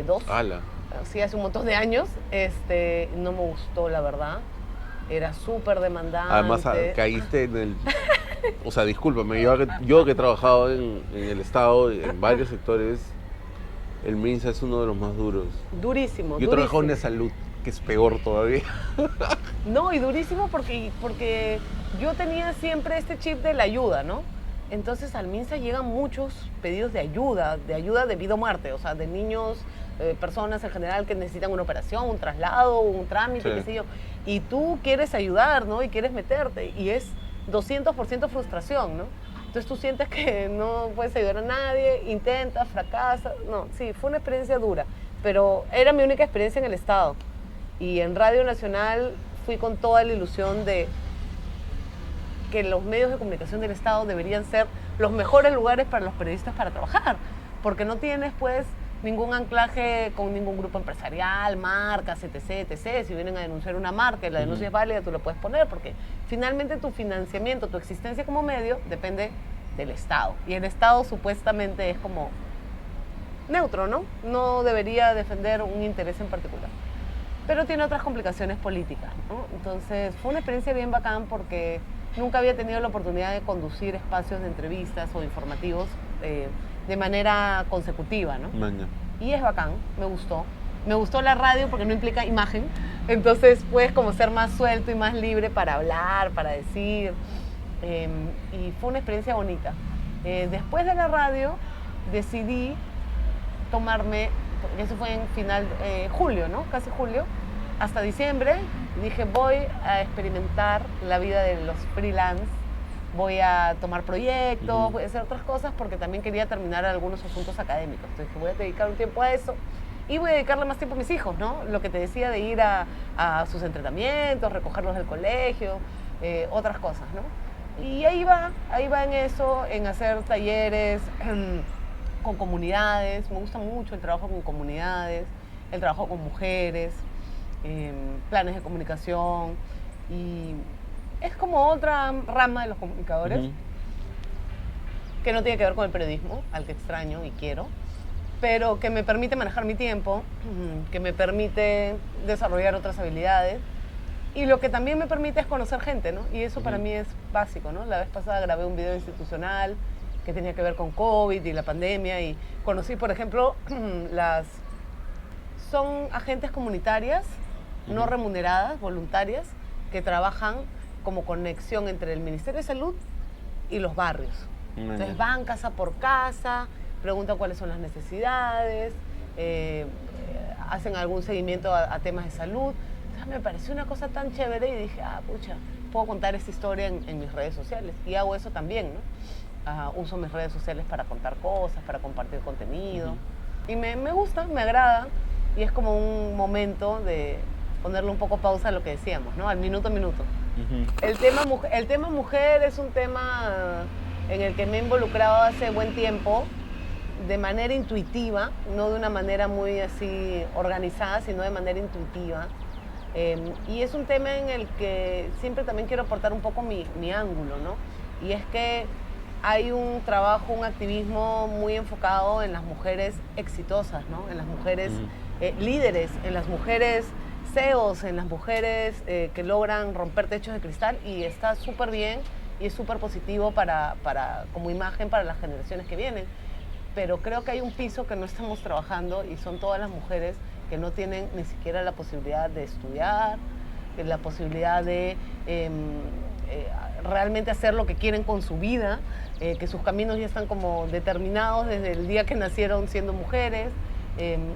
2. ¡Hala! Sí, hace un montón de años. No me gustó, la verdad. Era súper demandante. Además, caíste O sea, discúlpame, yo que he trabajado en el Estado, en varios sectores, el MINSA es uno de los más duros. Durísimo, Yo he trabajado en durísimo. la salud, que es peor todavía. No, y durísimo porque yo tenía siempre este chip de la ayuda, ¿no? Entonces al MINSA llegan muchos pedidos de ayuda de vida o muerte, o sea, de niños, personas en general que necesitan una operación, un traslado, un trámite, Sí. qué sé yo. Y tú quieres ayudar, ¿no? Y quieres meterte. Y es 200% frustración, ¿no? Entonces tú sientes que no puedes ayudar a nadie, intentas, fracasas. No, sí, fue una experiencia dura, pero era mi única experiencia en el Estado. Y en Radio Nacional fui con toda la ilusión de que los medios de comunicación del Estado deberían ser los mejores lugares para los periodistas para trabajar, porque no tienes pues ningún anclaje con ningún grupo empresarial, marcas, etc, etc. Si vienen a denunciar una marca y la denuncia es válida, tú la puedes poner, porque finalmente tu financiamiento, tu existencia como medio depende del Estado. Y el Estado supuestamente es como neutro, ¿no? No debería defender un interés en particular. Pero tiene otras complicaciones políticas, ¿no? Entonces fue una experiencia bien bacán porque nunca había tenido la oportunidad de conducir espacios de entrevistas o informativos de manera consecutiva, ¿no? Maña. Y es bacán, me gustó. Me gustó la radio porque no implica imagen, entonces puedes como ser más suelto y más libre para hablar, para decir. Y fue una experiencia bonita. Después de la radio decidí tomarme, porque eso fue en final, julio, ¿no? Casi julio, hasta diciembre, dije voy a experimentar la vida de los freelance, voy a tomar proyectos, voy a hacer otras cosas porque también quería terminar algunos asuntos académicos. Entonces dije, voy a dedicar un tiempo a eso y voy a dedicarle más tiempo a mis hijos, ¿no? Lo que te decía de ir a sus entrenamientos, recogerlos del colegio, otras cosas, ¿no? Y ahí va en eso, en hacer talleres con comunidades. Me gusta mucho el trabajo con comunidades, el trabajo con mujeres, planes de comunicación, y es como otra rama de los comunicadores que no tiene que ver con el periodismo, al que extraño y quiero, pero que me permite manejar mi tiempo, que me permite desarrollar otras habilidades, y lo que también me permite es conocer gente, ¿no? Y eso para mí es básico, ¿no? La vez pasada grabé un video institucional que tenía que ver con COVID y la pandemia, y conocí, por ejemplo, son agentes comunitarias no remuneradas, voluntarias, que trabajan como conexión entre el Ministerio de Salud y los barrios. Entonces van casa por casa, preguntan cuáles son las necesidades, hacen algún seguimiento a temas de salud. Entonces me pareció una cosa tan chévere y dije, pucha, puedo contar esta historia en mis redes sociales. Y hago eso también, ¿no? Uso mis redes sociales para contar cosas, para compartir contenido. Y me gusta, me agrada, y es como un momento de ponerle un poco pausa a lo que decíamos, ¿no? Al minuto a minuto. El tema mujer es un tema en el que me he involucrado hace buen tiempo, de manera intuitiva, no de una manera muy así organizada, sino de manera intuitiva. Y es un tema en el que siempre también quiero aportar un poco mi ángulo, ¿no? Y es que hay un trabajo, un activismo muy enfocado en las mujeres exitosas, ¿no? En las mujeres líderes, en las mujeres CEOs, en las mujeres que logran romper techos de cristal, y está súper bien y es súper positivo como imagen para las generaciones que vienen. Pero creo que hay un piso que no estamos trabajando, y son todas las mujeres que no tienen ni siquiera la posibilidad de estudiar, la posibilidad de realmente hacer lo que quieren con su vida, que sus caminos ya están como determinados desde el día que nacieron siendo mujeres,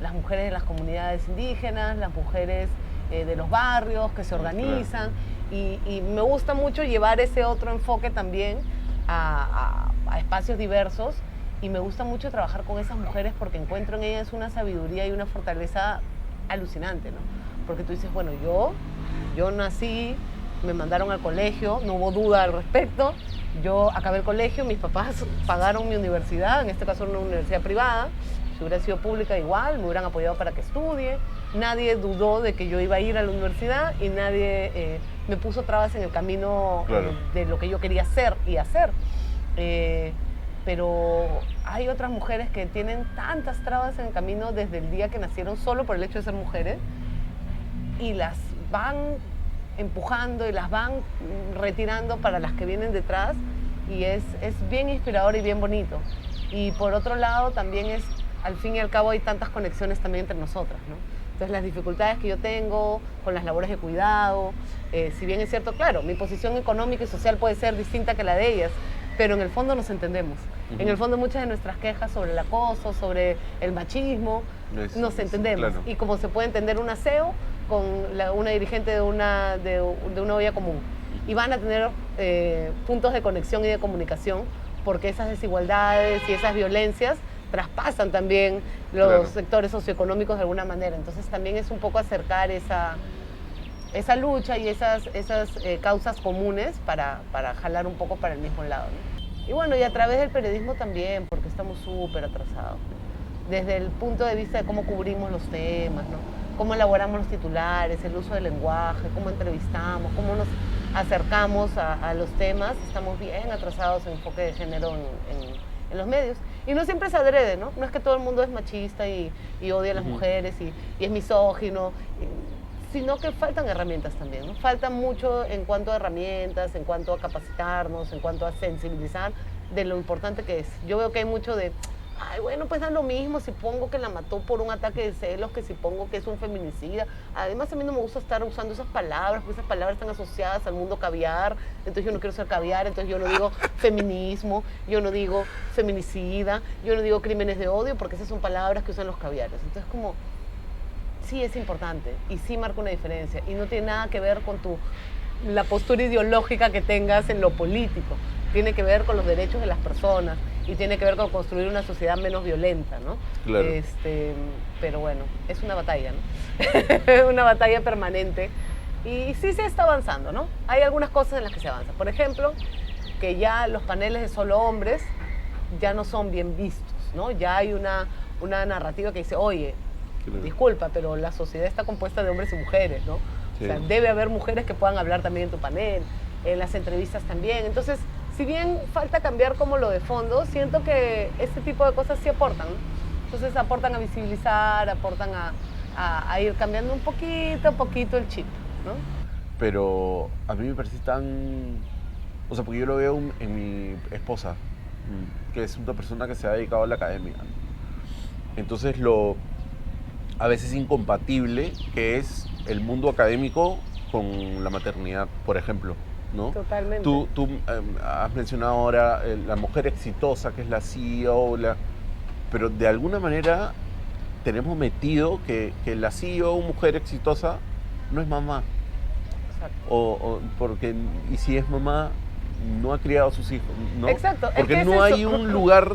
las mujeres de las comunidades indígenas, las mujeres de los barrios que se organizan, y me gusta mucho llevar ese otro enfoque también a espacios diversos, y me gusta mucho trabajar con esas mujeres porque encuentro en ellas una sabiduría y una fortaleza alucinante, ¿no? Porque tú dices, bueno, yo nací, me mandaron al colegio, no hubo duda al respecto, yo acabé el colegio, mis papás pagaron mi universidad, en este caso una universidad privada. Si hubiera sido pública igual, me hubieran apoyado para que estudie. Nadie dudó de que yo iba a ir a la universidad, y nadie me puso trabas en el camino de lo que yo quería ser y hacer. Pero hay otras mujeres que tienen tantas trabas en el camino desde el día que nacieron, solo por el hecho de ser mujeres, y las van empujando y las van retirando para las que vienen detrás, y es bien inspirador y bien bonito. Y por otro lado también es, al fin y al cabo hay tantas conexiones también entre nosotras, ¿no? Entonces las dificultades que yo tengo con las labores de cuidado, si bien es cierto, claro, mi posición económica y social puede ser distinta que la de ellas, pero en el fondo nos entendemos. En el fondo muchas de nuestras quejas sobre el acoso, sobre el machismo, nos entendemos. Claro. Y como se puede entender un aseo con una dirigente de una olla común. Y van a tener puntos de conexión y de comunicación, porque esas desigualdades y esas violencias traspasan también los sectores socioeconómicos de alguna manera. Entonces también es un poco acercar esa lucha y esas causas comunes para jalar un poco para el mismo lado, ¿no? Y bueno, y a través del periodismo también, porque estamos súper atrasados. Desde el punto de vista de cómo cubrimos los temas, ¿no? Cómo elaboramos los titulares, el uso del lenguaje, cómo entrevistamos, cómo nos acercamos a los temas, estamos bien atrasados en enfoque de género en los medios. Y no siempre es adrede, ¿no? No es que todo el mundo es machista y odia a las mujeres y es misógino, sino que faltan herramientas también, ¿no? Falta mucho en cuanto a herramientas, en cuanto a capacitarnos, en cuanto a sensibilizar de lo importante que es. Yo veo que hay mucho de, ay, bueno, pues da lo mismo si pongo que la mató por un ataque de celos que si pongo que es un feminicida. Además, a mí no me gusta estar usando esas palabras, porque esas palabras están asociadas al mundo caviar, entonces yo no quiero ser caviar, entonces yo no digo feminismo, yo no digo feminicida, yo no digo crímenes de odio, porque esas son palabras que usan los caviares. Entonces, como, sí es importante y sí marca una diferencia y no tiene nada que ver con la postura ideológica que tengas en lo político. Tiene que ver con los derechos de las personas y tiene que ver con construir una sociedad menos violenta, ¿no? Claro. Pero bueno, es una batalla, ¿no? Una batalla permanente y sí se está avanzando, ¿no? Hay algunas cosas en las que se avanza. Por ejemplo, que ya los paneles de solo hombres ya no son bien vistos, ¿no? Ya hay una narrativa que dice, oye, disculpa, pero la sociedad está compuesta de hombres y mujeres, ¿no? Sí. O sea, debe haber mujeres que puedan hablar también en tu panel, en las entrevistas también. Entonces, si bien falta cambiar como lo de fondo, siento que este tipo de cosas sí aportan, ¿no? Entonces aportan a visibilizar, aportan a ir cambiando un poquito el chip, ¿no? Pero a mí me parece tan... O sea, porque yo lo veo en mi esposa, que es una persona que se ha dedicado a la academia. Entonces a veces incompatible que es el mundo académico con la maternidad, por ejemplo, ¿no? Totalmente. Tú has mencionado ahora la mujer exitosa, que es la CEO, pero de alguna manera tenemos metido que la CEO, mujer exitosa, no es mamá. Exacto. Porque, y si es mamá, no ha criado a sus hijos, ¿no? Exacto. Porque no hay un lugar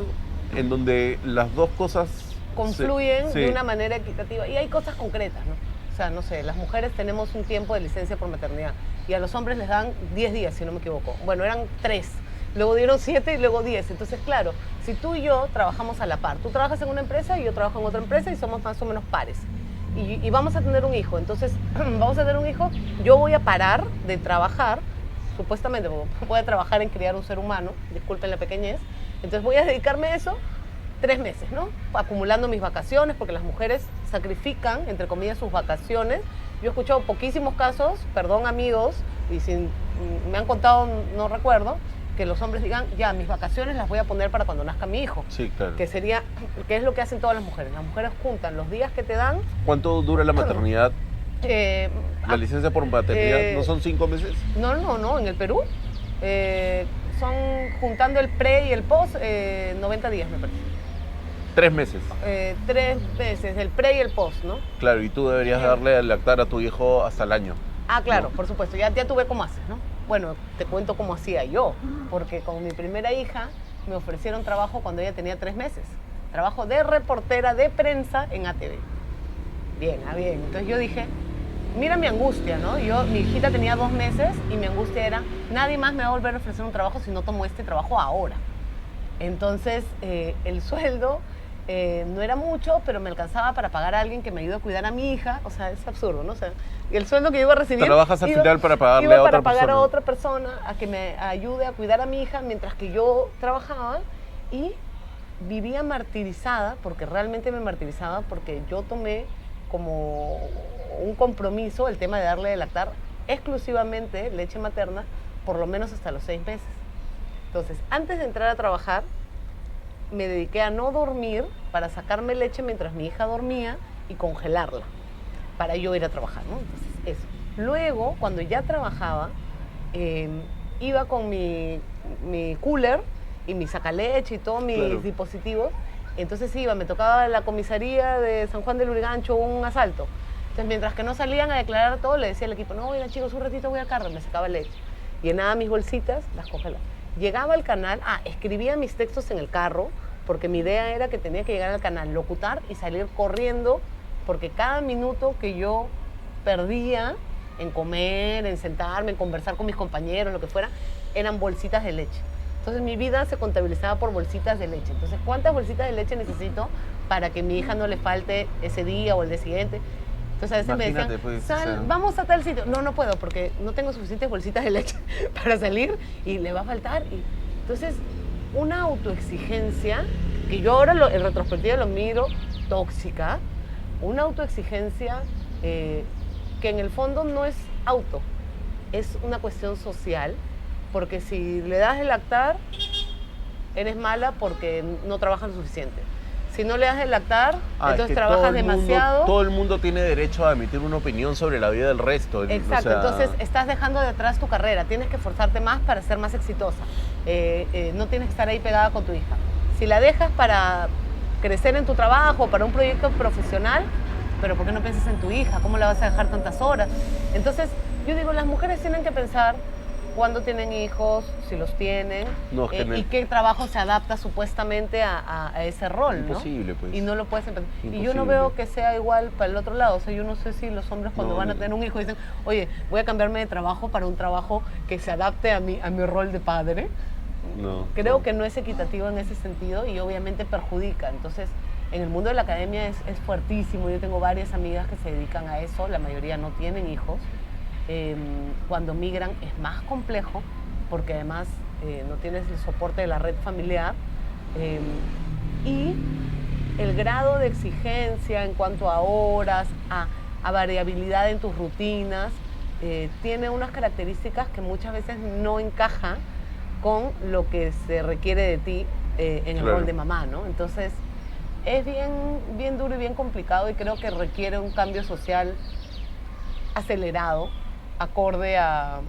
en donde las dos cosas confluyen de una manera equitativa. Y hay cosas concretas, ¿no? O sea, no sé, las mujeres tenemos un tiempo de licencia por maternidad y a los hombres les dan 10 días, si no me equivoco. Bueno, eran 3, luego dieron 7 y luego 10. Entonces, claro, si tú y yo trabajamos a la par, tú trabajas en una empresa y yo trabajo en otra empresa y somos más o menos pares. Y vamos a tener un hijo. Entonces, vamos a tener un hijo, yo voy a parar de trabajar, supuestamente, porque voy a trabajar en criar un ser humano, disculpen la pequeñez, entonces voy a dedicarme a eso 3 meses, ¿no? Acumulando mis vacaciones, porque las mujeres sacrifican, entre comillas, sus vacaciones. Yo he escuchado poquísimos casos, perdón amigos, y me han contado, no recuerdo, que los hombres digan, ya, mis vacaciones las voy a poner para cuando nazca mi hijo. Sí, claro. Que es lo que hacen todas las mujeres. Las mujeres juntan los días que te dan. ¿Cuánto dura la maternidad? La licencia por maternidad, ¿no son 5 meses? No, en el Perú son, juntando el pre y el post, 90 días, me parece. 3 meses. 3 meses, el pre y el post, ¿no? Claro, y tú deberías darle a lactar a tu hijo hasta el año. Ah, claro, ¿no? Por supuesto. Ya tú ves cómo haces, ¿no? Bueno, te cuento cómo hacía yo, porque con mi primera hija me ofrecieron trabajo cuando ella tenía 3 meses. Trabajo de reportera de prensa en ATV. Bien. Entonces yo dije, mira mi angustia, ¿no? Mi hijita tenía 2 meses y mi angustia era, nadie más me va a volver a ofrecer un trabajo si no tomo este trabajo ahora. Entonces, el sueldo no era mucho, pero me alcanzaba para pagar a alguien que me ayude a cuidar a mi hija. O sea, es absurdo, ¿no? O sea, el sueldo que yo iba a recibir... Trabajas al final para pagarle a otra persona. Para pagar a otra persona, a que me ayude a cuidar a mi hija mientras que yo trabajaba, y vivía martirizada, porque realmente me martirizaba, porque yo tomé como un compromiso el tema de darle de lactar exclusivamente leche materna, por lo menos hasta los 6 meses. Entonces, antes de entrar a trabajar, me dediqué a no dormir para sacarme leche mientras mi hija dormía y congelarla para yo ir a trabajar, ¿no? Entonces, eso. Luego, cuando ya trabajaba, eh, iba con mi cooler y mi sacaleche y todos mis Claro. dispositivos. Entonces iba, me tocaba la comisaría de San Juan del Lurigancho un asalto. Entonces, mientras que no salían a declarar todo, le decía al equipo, no, oigan chicos, un ratito voy al carro, me sacaba leche. Llenaba mis bolsitas, las congelaba. Llegaba al canal, escribía mis textos en el carro, porque mi idea era que tenía que llegar al canal, locutar y salir corriendo, porque cada minuto que yo perdía en comer, en sentarme, en conversar con mis compañeros, lo que fuera, eran bolsitas de leche. Entonces mi vida se contabilizaba por bolsitas de leche. Entonces, ¿cuántas bolsitas de leche necesito para que mi hija no le falte ese día o el día siguiente? Entonces a veces me Imagínate, decían, pues, Sal, o sea, vamos a tal sitio. No, no puedo porque no tengo suficientes bolsitas de leche para salir y le va a faltar. Entonces, una autoexigencia, que yo ahora en retrospectiva lo miro tóxica, una autoexigencia que en el fondo no es auto, es una cuestión social, porque si le das de lactar, eres mala porque no trabajas lo suficiente. Si no le das de lactar, es entonces que trabajas demasiado. Todo el mundo tiene derecho a emitir una opinión sobre la vida del resto. Exacto, O sea, entonces estás dejando de atrás tu carrera, tienes que esforzarte más para ser más exitosa, no tienes que estar ahí pegada con tu hija. Si la dejas para crecer en tu trabajo, para un proyecto profesional, pero ¿por qué no piensas en tu hija? ¿Cómo la vas a dejar tantas horas? Entonces, yo digo, las mujeres tienen que pensar cuándo tienen hijos, si los tienen, No, es que y qué trabajo se adapta supuestamente a ese rol, imposible, ¿no? pues. Y no lo puedes empezar. Y yo no Imposible. veo que sea igual para el otro lado. O sea, yo no sé si los hombres cuando No, van a no. tener un hijo dicen, oye, voy a cambiarme de trabajo para un trabajo que se adapte a mi rol de padre. No, Creo no. que no es equitativo en ese sentido y obviamente perjudica. Entonces, en el mundo de la academia es fuertísimo. Yo tengo varias amigas que se dedican a eso, la mayoría no tienen hijos. Cuando migran es más complejo porque además no tienes el soporte de la red familiar y el grado de exigencia en cuanto a horas, a variabilidad en tus rutinas, tiene unas características que muchas veces no encaja con lo que se requiere de ti en el Claro. rol de mamá, ¿no? Entonces, es bien duro y bien complicado y creo que requiere un cambio social acelerado, acorde a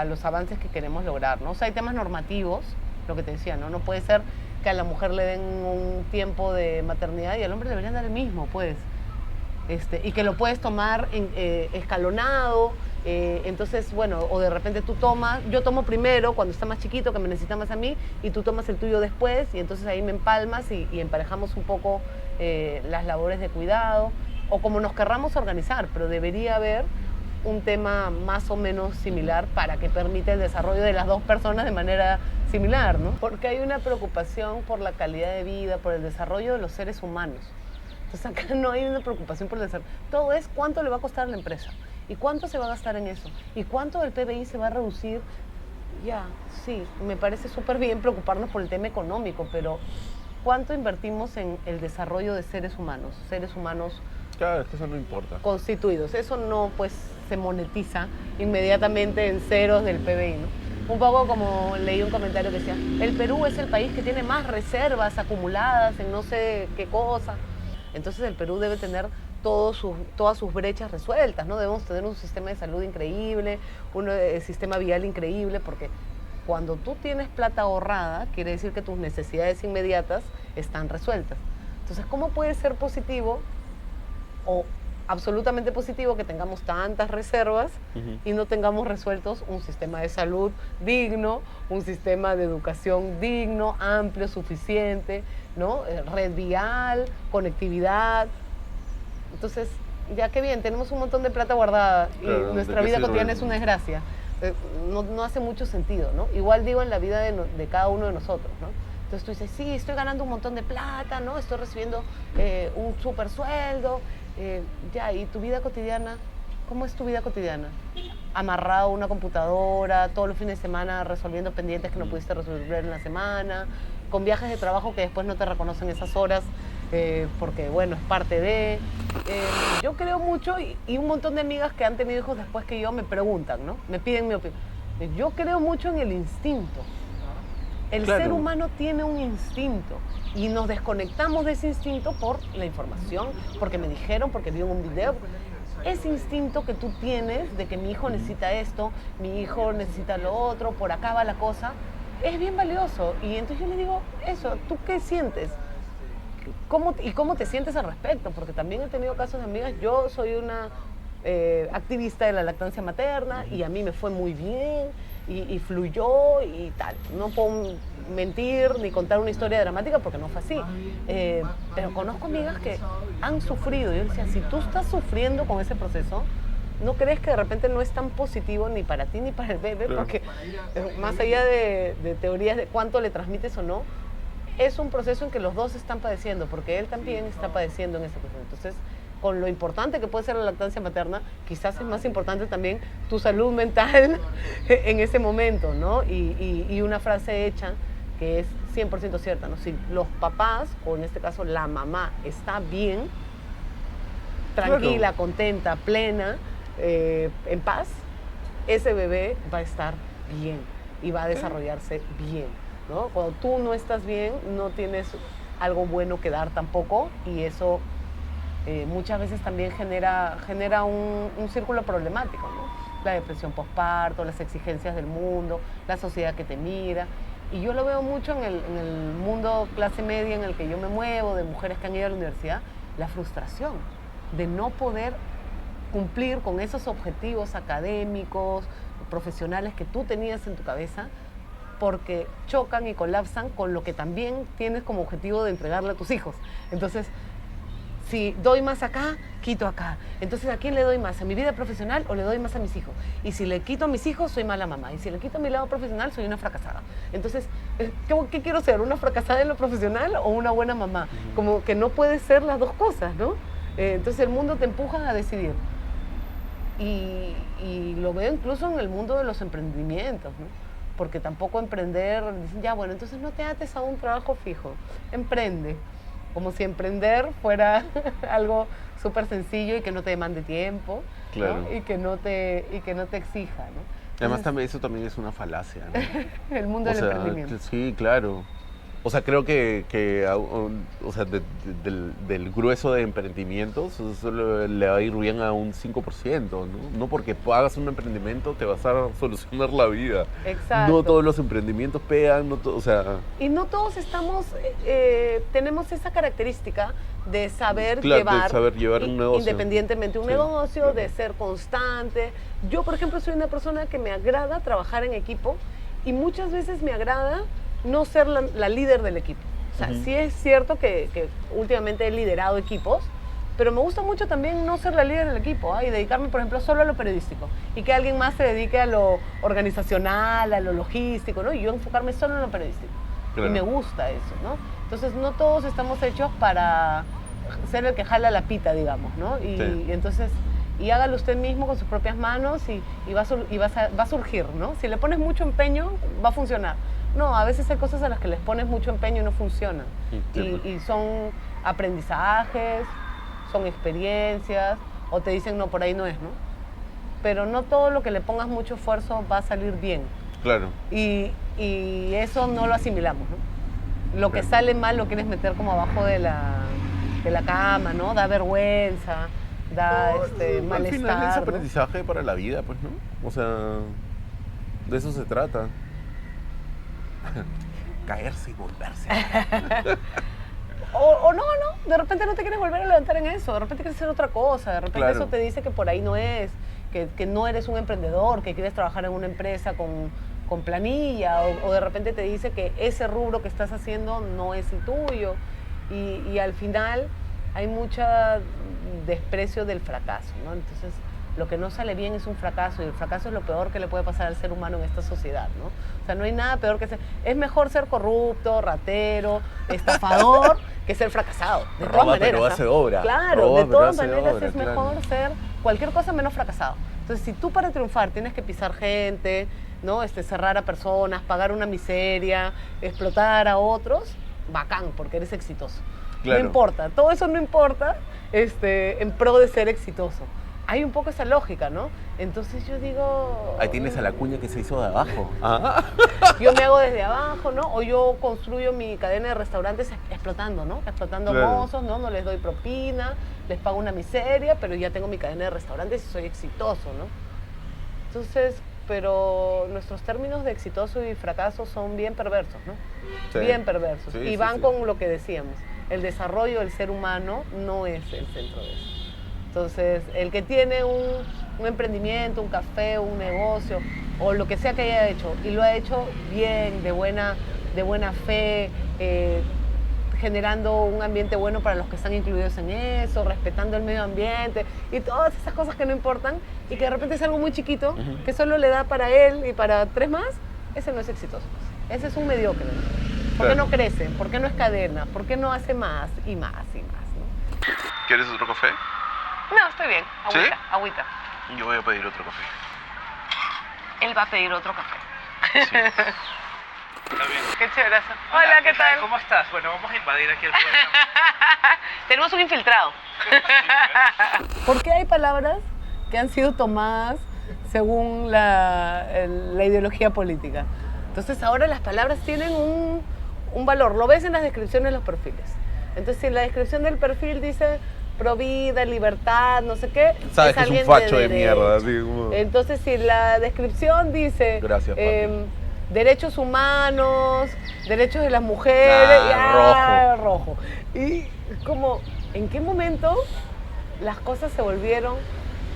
los avances que queremos lograr, ¿no? O sea, hay temas normativos, lo que te decía, ¿no? No puede ser que a la mujer le den un tiempo de maternidad y al hombre le deberían dar el mismo, pues. Y que lo puedes tomar escalonado, entonces, bueno, o de repente tú tomas, yo tomo primero cuando está más chiquito, que me necesita más a mí, y tú tomas el tuyo después, y entonces ahí me empalmas y emparejamos un poco las labores de cuidado, o como nos querramos organizar, pero debería haber un tema más o menos similar para que permita el desarrollo de las dos personas de manera similar, ¿no? Porque hay una preocupación por la calidad de vida, por el desarrollo de los seres humanos. Entonces acá no hay una preocupación por el desarrollo. Todo es cuánto le va a costar a la empresa y cuánto se va a gastar en eso y cuánto del PBI se va a reducir. Ya, sí, me parece súper bien preocuparnos por el tema económico, pero ¿cuánto invertimos en el desarrollo de seres humanos Claro, es que eso no importa. constituidos? Eso no, pues, se monetiza inmediatamente en ceros del PBI, ¿no? Un poco como leí un comentario que decía, el Perú es el país que tiene más reservas acumuladas en no sé qué cosa. Entonces el Perú debe tener todas sus brechas resueltas, ¿no? Debemos tener un sistema de salud increíble, un sistema vial increíble, porque cuando tú tienes plata ahorrada, quiere decir que tus necesidades inmediatas están resueltas. Entonces, ¿cómo puede ser positivo o absolutamente positivo que tengamos tantas reservas y no tengamos resueltos un sistema de salud digno, un sistema de educación digno, amplio, suficiente, ¿no? Red vial, conectividad? Entonces, ya qué bien, tenemos un montón de plata guardada y Claro, nuestra ¿de qué vida sirve? cotidiana es una desgracia. No hace mucho sentido, ¿no? Igual digo en la vida de cada uno de nosotros, ¿no? Entonces tú dices, sí, estoy ganando un montón de plata, ¿no? Estoy recibiendo un súper sueldo. Ya, ¿y tu vida cotidiana? ¿Cómo es tu vida cotidiana? Amarrado a una computadora, todos los fines de semana resolviendo pendientes que no pudiste resolver en la semana, con viajes de trabajo que después no te reconocen esas horas, porque, bueno, es parte de... yo creo mucho, y un montón de amigas que han tenido hijos después que yo me preguntan, ¿no? Me piden mi opinión. Yo creo mucho en el instinto. El Claro. ser humano tiene un instinto y nos desconectamos de ese instinto por la información, porque me dijeron, porque vi en un video. Ese instinto que tú tienes de que mi hijo necesita esto, mi hijo necesita lo otro, por acá va la cosa, es bien valioso. Y entonces yo le digo, eso, ¿tú qué sientes? ¿Cómo te sientes al respecto? Porque también he tenido casos de amigas, yo soy una activista de la lactancia materna y a mí me fue muy bien y fluyó y tal. No puedo mentir ni contar una historia dramática porque no fue así. Pero conozco amigas que han sufrido. Yo decía, si tú estás sufriendo con ese proceso, ¿no crees que de repente no es tan positivo ni para ti ni para el bebé? Claro. Porque más allá de teorías de cuánto le transmites o no, es un proceso en que los dos están padeciendo, porque él también está padeciendo en ese proceso. Entonces, con lo importante que puede ser la lactancia materna, quizás es más importante también tu salud mental en ese momento, ¿no? Y una frase hecha que es 100% cierta, ¿no? Si los papás, o en este caso la mamá, está bien, tranquila, contenta, plena, en paz, ese bebé va a estar bien y va a desarrollarse bien, ¿no? Cuando tú no estás bien, no tienes algo bueno que dar tampoco, y eso muchas veces también genera un círculo problemático, ¿no? La depresión postparto, las exigencias del mundo, la sociedad que te mira. Y yo lo veo mucho en el mundo clase media en el que yo me muevo, de mujeres que han ido a la universidad, la frustración de no poder cumplir con esos objetivos académicos, profesionales que tú tenías en tu cabeza, porque chocan y colapsan con lo que también tienes como objetivo de entregarle a tus hijos. Entonces, si doy más acá, quito acá. Entonces, ¿a quién le doy más? ¿A mi vida profesional o le doy más a mis hijos? Y si le quito a mis hijos, soy mala mamá. Y si le quito a mi lado profesional, soy una fracasada. Entonces, ¿qué quiero ser? ¿Una fracasada en lo profesional o una buena mamá? Como que no puede ser las dos cosas, ¿no? Entonces, el mundo te empuja a decidir. Y lo veo incluso en el mundo de los emprendimientos, ¿no? Porque tampoco emprender, dicen, ya, bueno, entonces no te ates a un trabajo fijo, emprende. Como si emprender fuera algo súper sencillo y que no te demande tiempo, Claro. ¿no? y que no te exija, ¿no? Además, también, eso también es una falacia, ¿no? El mundo O del sea, emprendimiento. sí, claro. O sea, creo que o sea, del grueso de emprendimientos, eso le va a ir bien a un 5%, ¿no? No porque hagas un emprendimiento te vas a solucionar la vida. Exacto. No todos los emprendimientos pegan, o sea... Y no todos tenemos esa característica de saber Claro, llevar, de saber llevar un negocio. independientemente un Sí, negocio, claro. de ser constante. Yo, por ejemplo, soy una persona que me agrada trabajar en equipo y muchas veces me agrada no ser la líder del equipo. O sea, sí es cierto que últimamente he liderado equipos, pero me gusta mucho también no ser la líder del equipo, ¿eh? Y dedicarme, por ejemplo, solo a lo periodístico y que alguien más se dedique a lo organizacional, a lo logístico, ¿no? Y yo enfocarme solo en lo periodístico. Claro. Y me gusta eso, ¿no? Entonces, no todos estamos hechos para ser el que jala la pita, digamos, ¿no? Sí. Y entonces, y hágalo usted mismo con sus propias manos y va a surgir, ¿no? Si le pones mucho empeño, va a funcionar. No, a veces hay cosas a las que les pones mucho empeño y no funcionan. Entiendo. Y son aprendizajes, son experiencias, o te dicen, no, por ahí no es, ¿no? Pero no todo lo que le pongas mucho esfuerzo va a salir bien. Claro. Y eso no lo asimilamos, ¿no? Lo que Claro. sale mal lo quieres meter como abajo de la cama, ¿no? Da vergüenza, da Al final es malestar, ¿no? aprendizaje para la vida, pues, ¿no? O sea, de eso se trata. Caerse y volverse. O no, de repente no te quieres volver a levantar en eso, de repente quieres hacer otra cosa, de repente Claro. eso te dice que por ahí no es, que no eres un emprendedor, que quieres trabajar en una empresa con planilla, o de repente te dice que ese rubro que estás haciendo no es el tuyo, y al final hay mucho desprecio del fracaso, ¿no? Entonces, lo que no sale bien es un fracaso, y el fracaso es lo peor que le puede pasar al ser humano en esta sociedad, ¿no? O sea, no hay nada peor que ser... Es mejor ser corrupto, ratero, estafador, que ser fracasado. De todas Roba, maneras. pero ¿ah? hace obra. Claro, Roba, de pero todas hace maneras obra, es claro. mejor ser cualquier cosa menos fracasado. Entonces, si tú para triunfar tienes que pisar gente, ¿no? Cerrar a personas, pagar una miseria, explotar a otros, bacán, porque eres exitoso. Claro. No importa, todo eso no importa en pro de ser exitoso. hay un poco esa lógica, ¿no? Entonces yo digo... Ahí tienes a la cuña que se hizo de abajo. Ah. Yo me hago desde abajo, ¿no? O yo construyo mi cadena de restaurantes explotando, ¿no? Explotando Claro. mozos, ¿no? No les doy propina, les pago una miseria, pero ya tengo mi cadena de restaurantes y soy exitoso, ¿no? Entonces, pero nuestros términos de exitoso y fracaso son bien perversos, ¿no? Sí. Bien perversos. Sí, y sí, van sí. con lo que decíamos. El desarrollo del ser humano no es el centro de eso. Entonces, el que tiene un emprendimiento, un café, un negocio, o lo que sea que haya hecho, y lo ha hecho bien, de buena fe, generando un ambiente bueno para los que están incluidos en eso, respetando el medio ambiente y todas esas cosas que no importan, y que de repente es algo muy chiquito, que solo le da para él y para 3 más, ese no es exitoso. Ese es un mediocre. ¿Por qué Claro. no crece? ¿Por qué no es cadena? ¿Por qué no hace más y más y más? ¿No? ¿Quieres otro café? No, estoy bien. Agüita, ¿Sí? agüita. Yo voy a pedir otro café. Él va a pedir otro café. Sí. Está bien. Qué chévere. Hola, ¿qué tal? ¿Cómo estás? Bueno, vamos a invadir aquí el programa. Tenemos un infiltrado. ¿Por qué hay palabras que han sido tomadas según la ideología política? Entonces ahora las palabras tienen un valor. Lo ves en las descripciones de los perfiles. Entonces si la descripción del perfil dice pro vida, libertad, no sé qué, Sabes que es un alguien facho de derecha. mierda, así como... Entonces si la descripción dice Gracias, papi. derechos humanos, derechos de las mujeres, rojo. Y como, ¿en qué momento las cosas se volvieron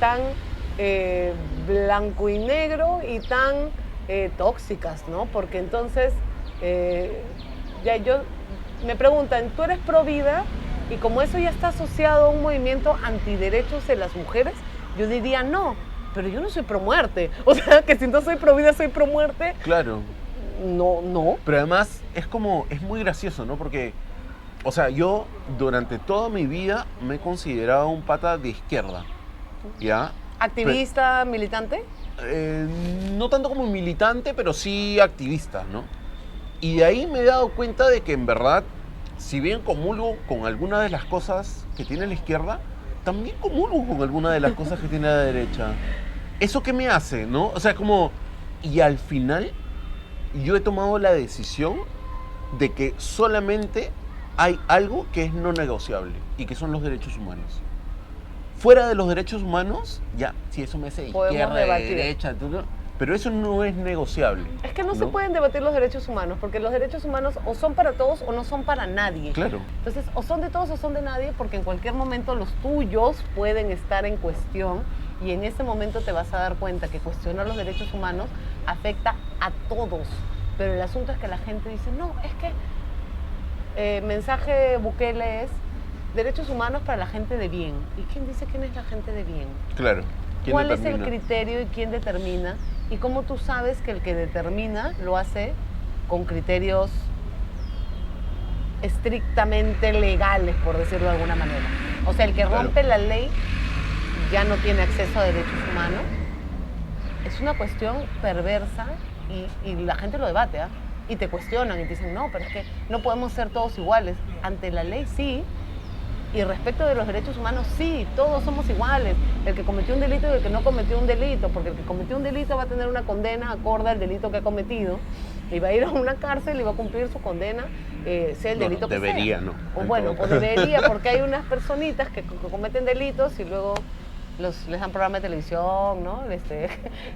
tan blanco y negro y tan tóxicas, ¿no? Porque entonces me preguntan, ¿tú eres pro vida? Y como eso ya está asociado a un movimiento antiderechos de las mujeres, yo diría no, pero yo no soy pro muerte. O sea, que si no soy pro vida, soy pro muerte. Claro. No. Pero además es muy gracioso, ¿no? Porque, o sea, yo durante toda mi vida me he considerado un pata de izquierda, ¿ya? ¿Activista, militante? No tanto como militante, pero sí activista, ¿no? Y de ahí me he dado cuenta de que en verdad, si bien comulgo con algunas de las cosas que tiene la izquierda, también comulgo con algunas de las cosas que tiene la derecha. ¿Eso qué me hace, no? O sea, como... Y al final, yo he tomado la decisión de que solamente hay algo que es no negociable, y que son los derechos humanos. Fuera de los derechos humanos, ya, si eso me hace de Podemos izquierda, de debatir. derecha, pero eso no es negociable. Es que no se pueden debatir los derechos humanos, porque los derechos humanos o son para todos o no son para nadie. Claro. Entonces, o son de todos o son de nadie, porque en cualquier momento los tuyos pueden estar en cuestión, y en ese momento te vas a dar cuenta que cuestionar los derechos humanos afecta a todos. Pero el asunto es que la gente dice, no, es que mensaje Bukele es derechos humanos para la gente de bien. ¿Y quién dice quién es la gente de bien? Claro. ¿Quién ¿Cuál determina? es el criterio y quién determina? ¿Y cómo tú sabes que el que determina lo hace con criterios estrictamente legales, por decirlo de alguna manera? O sea, el que rompe la ley ya no tiene acceso a derechos humanos. Es una cuestión perversa y la gente lo debate, ¿ah? Y te cuestionan y te dicen, no, pero es que no podemos ser todos iguales. Ante la ley sí, y respecto de los derechos humanos sí, todos somos iguales. El que cometió un delito y el que no cometió un delito, porque el que cometió un delito va a tener una condena acorde al delito que ha cometido, y va a ir a una cárcel y va a cumplir su condena, sea el delito que sea. Debería, ¿no? O bueno, pues debería, porque hay unas personitas que cometen delitos y luego les dan programa de televisión, ¿no?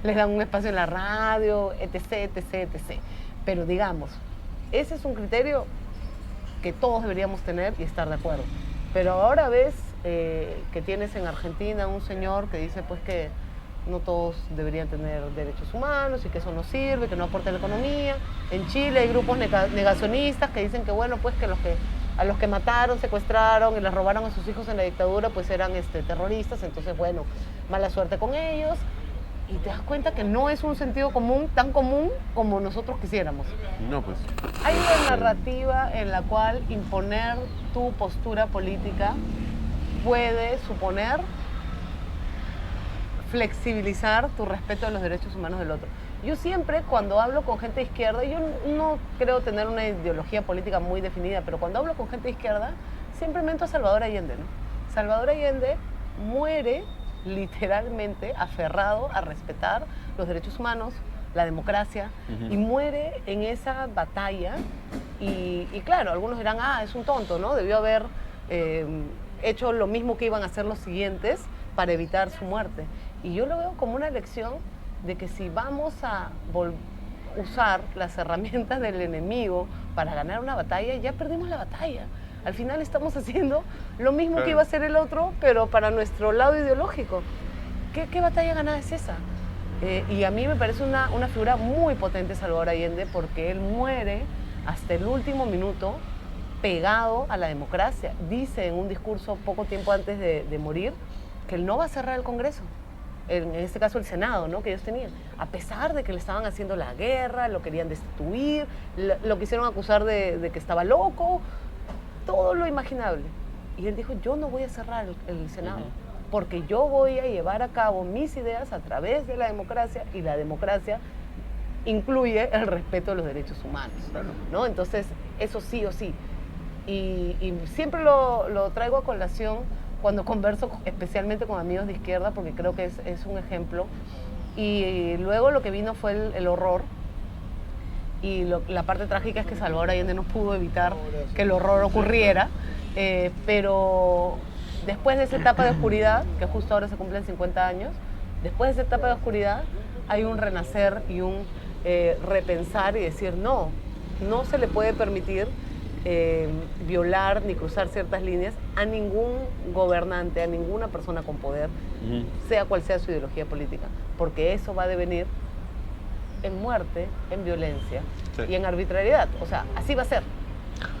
Les dan un espacio en la radio, etc, etc, etc. Pero digamos, ese es un criterio que todos deberíamos tener y estar de acuerdo. Pero ahora ves que tienes en Argentina un señor que dice pues que no todos deberían tener derechos humanos y que eso no sirve, que no aporta a la economía. En Chile hay grupos negacionistas que dicen que bueno, pues que a los que mataron, secuestraron y les robaron a sus hijos en la dictadura pues eran terroristas, entonces bueno, mala suerte con ellos. Y te das cuenta que no es un sentido común tan común como nosotros quisiéramos. No, pues. Hay una narrativa en la cual imponer tu postura política puede suponer flexibilizar tu respeto a los derechos humanos del otro. Yo siempre, cuando hablo con gente de izquierda, yo no creo tener una ideología política muy definida, pero cuando hablo con gente de izquierda, siempre mento a Salvador Allende, ¿no? Salvador Allende muere literalmente aferrado a respetar los derechos humanos, la democracia, y muere en esa batalla. Y claro, algunos dirán, es un tonto, ¿no? Debió haber hecho lo mismo que iban a hacer los siguientes para evitar su muerte. Y yo lo veo como una lección de que si vamos a usar las herramientas del enemigo para ganar una batalla, ya perdimos la batalla. Al final estamos haciendo lo mismo que iba a hacer el otro, pero para nuestro lado ideológico. ¿Qué batalla ganada es esa? Y a mí me parece una figura muy potente Salvador Allende, porque él muere hasta el último minuto pegado a la democracia. Dice en un discurso poco tiempo antes de morir que él no va a cerrar el Congreso, en este caso el Senado, ¿no?, que ellos tenían, a pesar de que le estaban haciendo la guerra, lo querían destituir, lo quisieron acusar de que estaba loco, todo lo imaginable. Y él dijo, yo no voy a cerrar el Senado, porque yo voy a llevar a cabo mis ideas a través de la democracia, y la democracia incluye el respeto de los derechos humanos, ¿no? Entonces, eso sí o sí. Y siempre lo traigo a colación cuando converso especialmente con amigos de izquierda, porque creo que es un ejemplo. Y luego lo que vino fue el horror, y la parte trágica es que Salvador Allende no pudo evitar que el horror ocurriera, pero después de esa etapa de oscuridad, que justo ahora se cumplen 50 años, después de esa etapa de oscuridad hay un renacer y un repensar y decir, no se le puede permitir violar ni cruzar ciertas líneas a ningún gobernante, a ninguna persona con poder, sea cual sea su ideología política, porque eso va a devenir en muerte, en violencia y en arbitrariedad. O sea, así va a ser.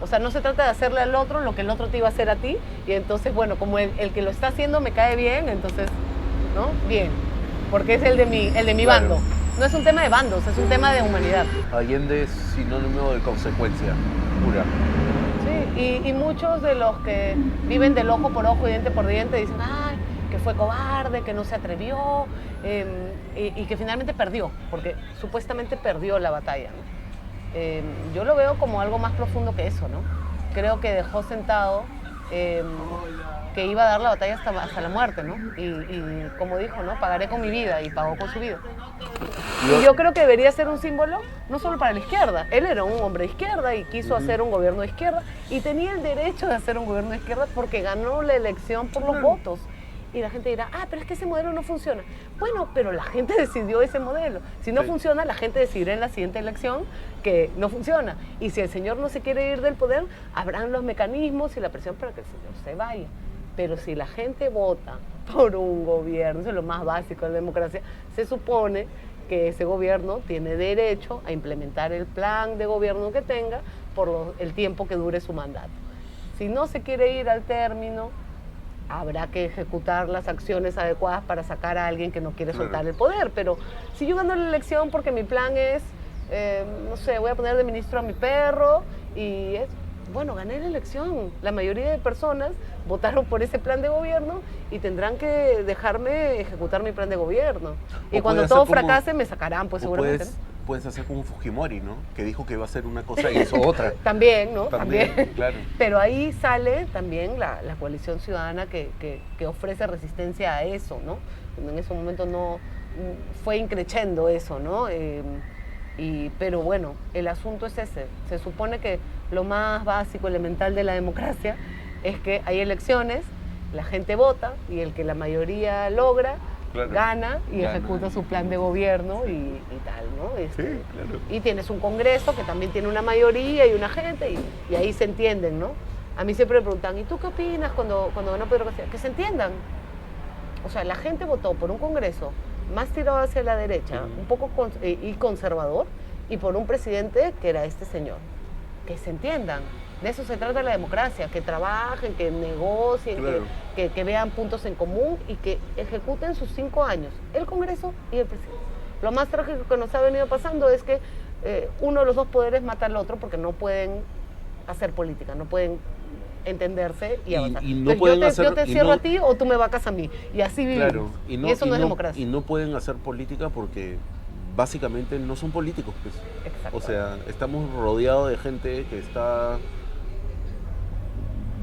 O sea, no se trata de hacerle al otro lo que el otro te iba a hacer a ti, y entonces, bueno, como el que lo está haciendo me cae bien, entonces, ¿no? Bien, porque es el de mi bando. No es un tema de bandos, es un tema de humanidad. Allende es sinónimo de consecuencia pura. Sí, y muchos de los que viven del ojo por ojo y diente por diente dicen, que fue cobarde, que no se atrevió, y que finalmente perdió, porque supuestamente perdió la batalla, ¿no? Yo lo veo como algo más profundo que eso, ¿no? Creo que dejó sentado que iba a dar la batalla hasta la muerte, ¿no? Y como dijo, ¿no? Pagaré con mi vida, y pagó con su vida. Y yo creo que debería ser un símbolo no solo para la izquierda. Él era un hombre de izquierda y quiso hacer un gobierno de izquierda, y tenía el derecho de hacer un gobierno de izquierda porque ganó la elección por los votos. Y la gente dirá, pero es que ese modelo no funciona. Bueno, pero la gente decidió ese modelo. Si no funciona, la gente decidirá en la siguiente elección que no funciona. Y si el señor no se quiere ir del poder, habrán los mecanismos y la presión para que el señor se vaya. Pero si la gente vota por un gobierno, eso es lo más básico de la democracia, se supone que ese gobierno tiene derecho a implementar el plan de gobierno que tenga por el tiempo que dure su mandato. Si no se quiere ir al término, habrá que ejecutar las acciones adecuadas para sacar a alguien que no quiere soltar el poder. Pero si yo gano la elección porque mi plan es, no sé, voy a poner de ministro a mi perro, y es, bueno, gané la elección. La mayoría de personas votaron por ese plan de gobierno y tendrán que dejarme ejecutar mi plan de gobierno. Y cuando todo fracase me sacarán, pues seguramente. Puedes hacer como Fujimori, ¿no? Que dijo que iba a hacer una cosa y hizo otra. También, ¿no? También, claro. Pero ahí sale también la coalición ciudadana que ofrece resistencia a eso, ¿no? En ese momento no fue increchendo eso, ¿no? Pero bueno, el asunto es ese. Se supone que lo más básico, elemental de la democracia es que hay elecciones, la gente vota, y el que la mayoría logra, gana y ejecuta su plan de gobierno y tal, ¿no? Sí, claro. Y tienes un Congreso que también tiene una mayoría y una gente, y ahí se entienden, ¿no? A mí siempre me preguntan, ¿y tú qué opinas cuando ganó Pedro Castillo? Que se entiendan. O sea, la gente votó por un Congreso más tirado hacia la derecha, un poco y conservador, y por un presidente que era este señor. Que se entiendan. De eso se trata la democracia, que trabajen, que negocien, claro, que vean puntos en común y que ejecuten sus 5 años, el Congreso y el presidente. Lo más trágico que nos ha venido pasando es que uno de los dos poderes mata al otro porque no pueden hacer política, no pueden entenderse y avanzar. Yo te cierro a ti o tú me vacas a mí, y así vivimos. Claro, y eso no es democracia. Y no pueden hacer política porque básicamente no son políticos, pues. Exacto. O sea, estamos rodeados de gente que está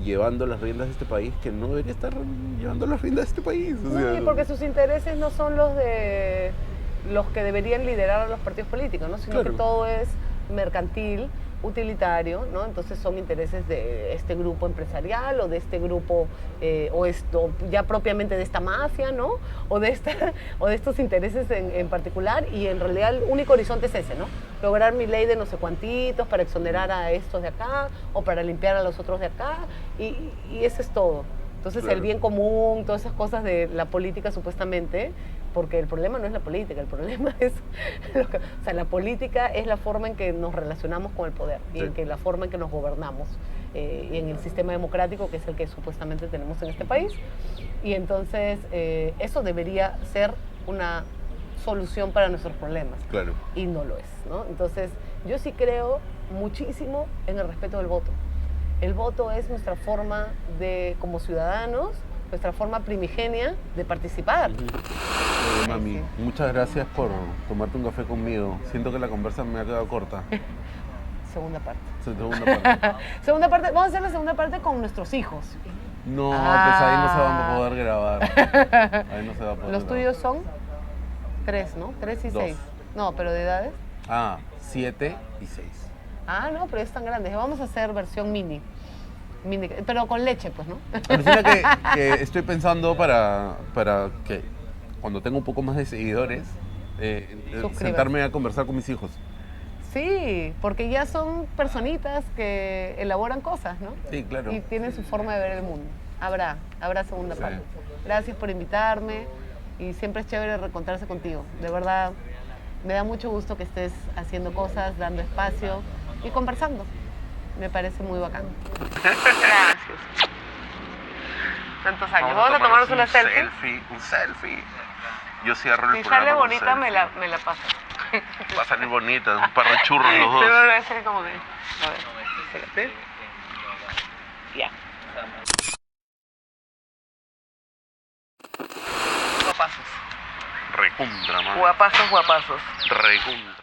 llevando las riendas de este país que no debería estar llevando las riendas de este país. O sea, Sí, porque sus intereses no son los de los que deberían liderar a los partidos políticos, ¿no? Sino Claro. que todo es mercantil, utilitario, ¿no? Entonces son intereses de este grupo empresarial o de este grupo, o esto, ya propiamente de esta mafia, ¿no? O de estos intereses en particular, y en realidad el único horizonte es ese, ¿no? Lograr mi ley de no sé cuantitos para exonerar a estos de acá o para limpiar a los otros de acá, y eso es todo. Entonces Claro. el bien común, todas esas cosas de la política supuestamente, porque el problema no es la política, el problema es, o sea, la política es la forma en que nos relacionamos con el poder y Sí. en que la forma en que nos gobernamos y en el sistema democrático que es el que supuestamente tenemos en este país. Y entonces eso debería ser una solución para nuestros problemas. Claro. Y no lo es, ¿no? Entonces yo sí creo muchísimo en el respeto del voto. El voto es nuestra forma de, como ciudadanos, nuestra forma primigenia de participar. Mami, sí. muchas gracias por tomarte un café conmigo. Siento que la conversa me ha quedado corta. Segunda parte. Segunda parte. Segunda parte, vamos a hacer la segunda parte con nuestros hijos. No, pues ahí no se van a poder grabar. Ahí no se va a poder Los grabar. tuyos son 3, ¿no? 3 y 2. 6. No, pero de edades. 7 y 6. Ah, no, pero es tan grande. Vamos a hacer versión mini. Pero con leche, pues, ¿no? Alucina que estoy pensando para que cuando tenga un poco más de seguidores, Suscríbase. sentarme a conversar con mis hijos. Sí, porque ya son personitas que elaboran cosas, ¿no? Sí, claro. Y tienen su forma de ver el mundo. Habrá segunda Sí. parte. Gracias por invitarme y siempre es chévere reencontrarse contigo. De verdad, me da mucho gusto que estés haciendo cosas, dando espacio y conversando. Me parece muy bacán. Gracias. Tantos años. Vamos a tomarnos una selfie. Un selfie. Yo cierro el Si programa sale con bonita, me selfie. la pasas. Va a salir bonita, un par de churros los dos. Pero debe ser como de... A ver, espérate. Ya. Guapazos. Recundra, man. Guapazos, guapazos. Recundra.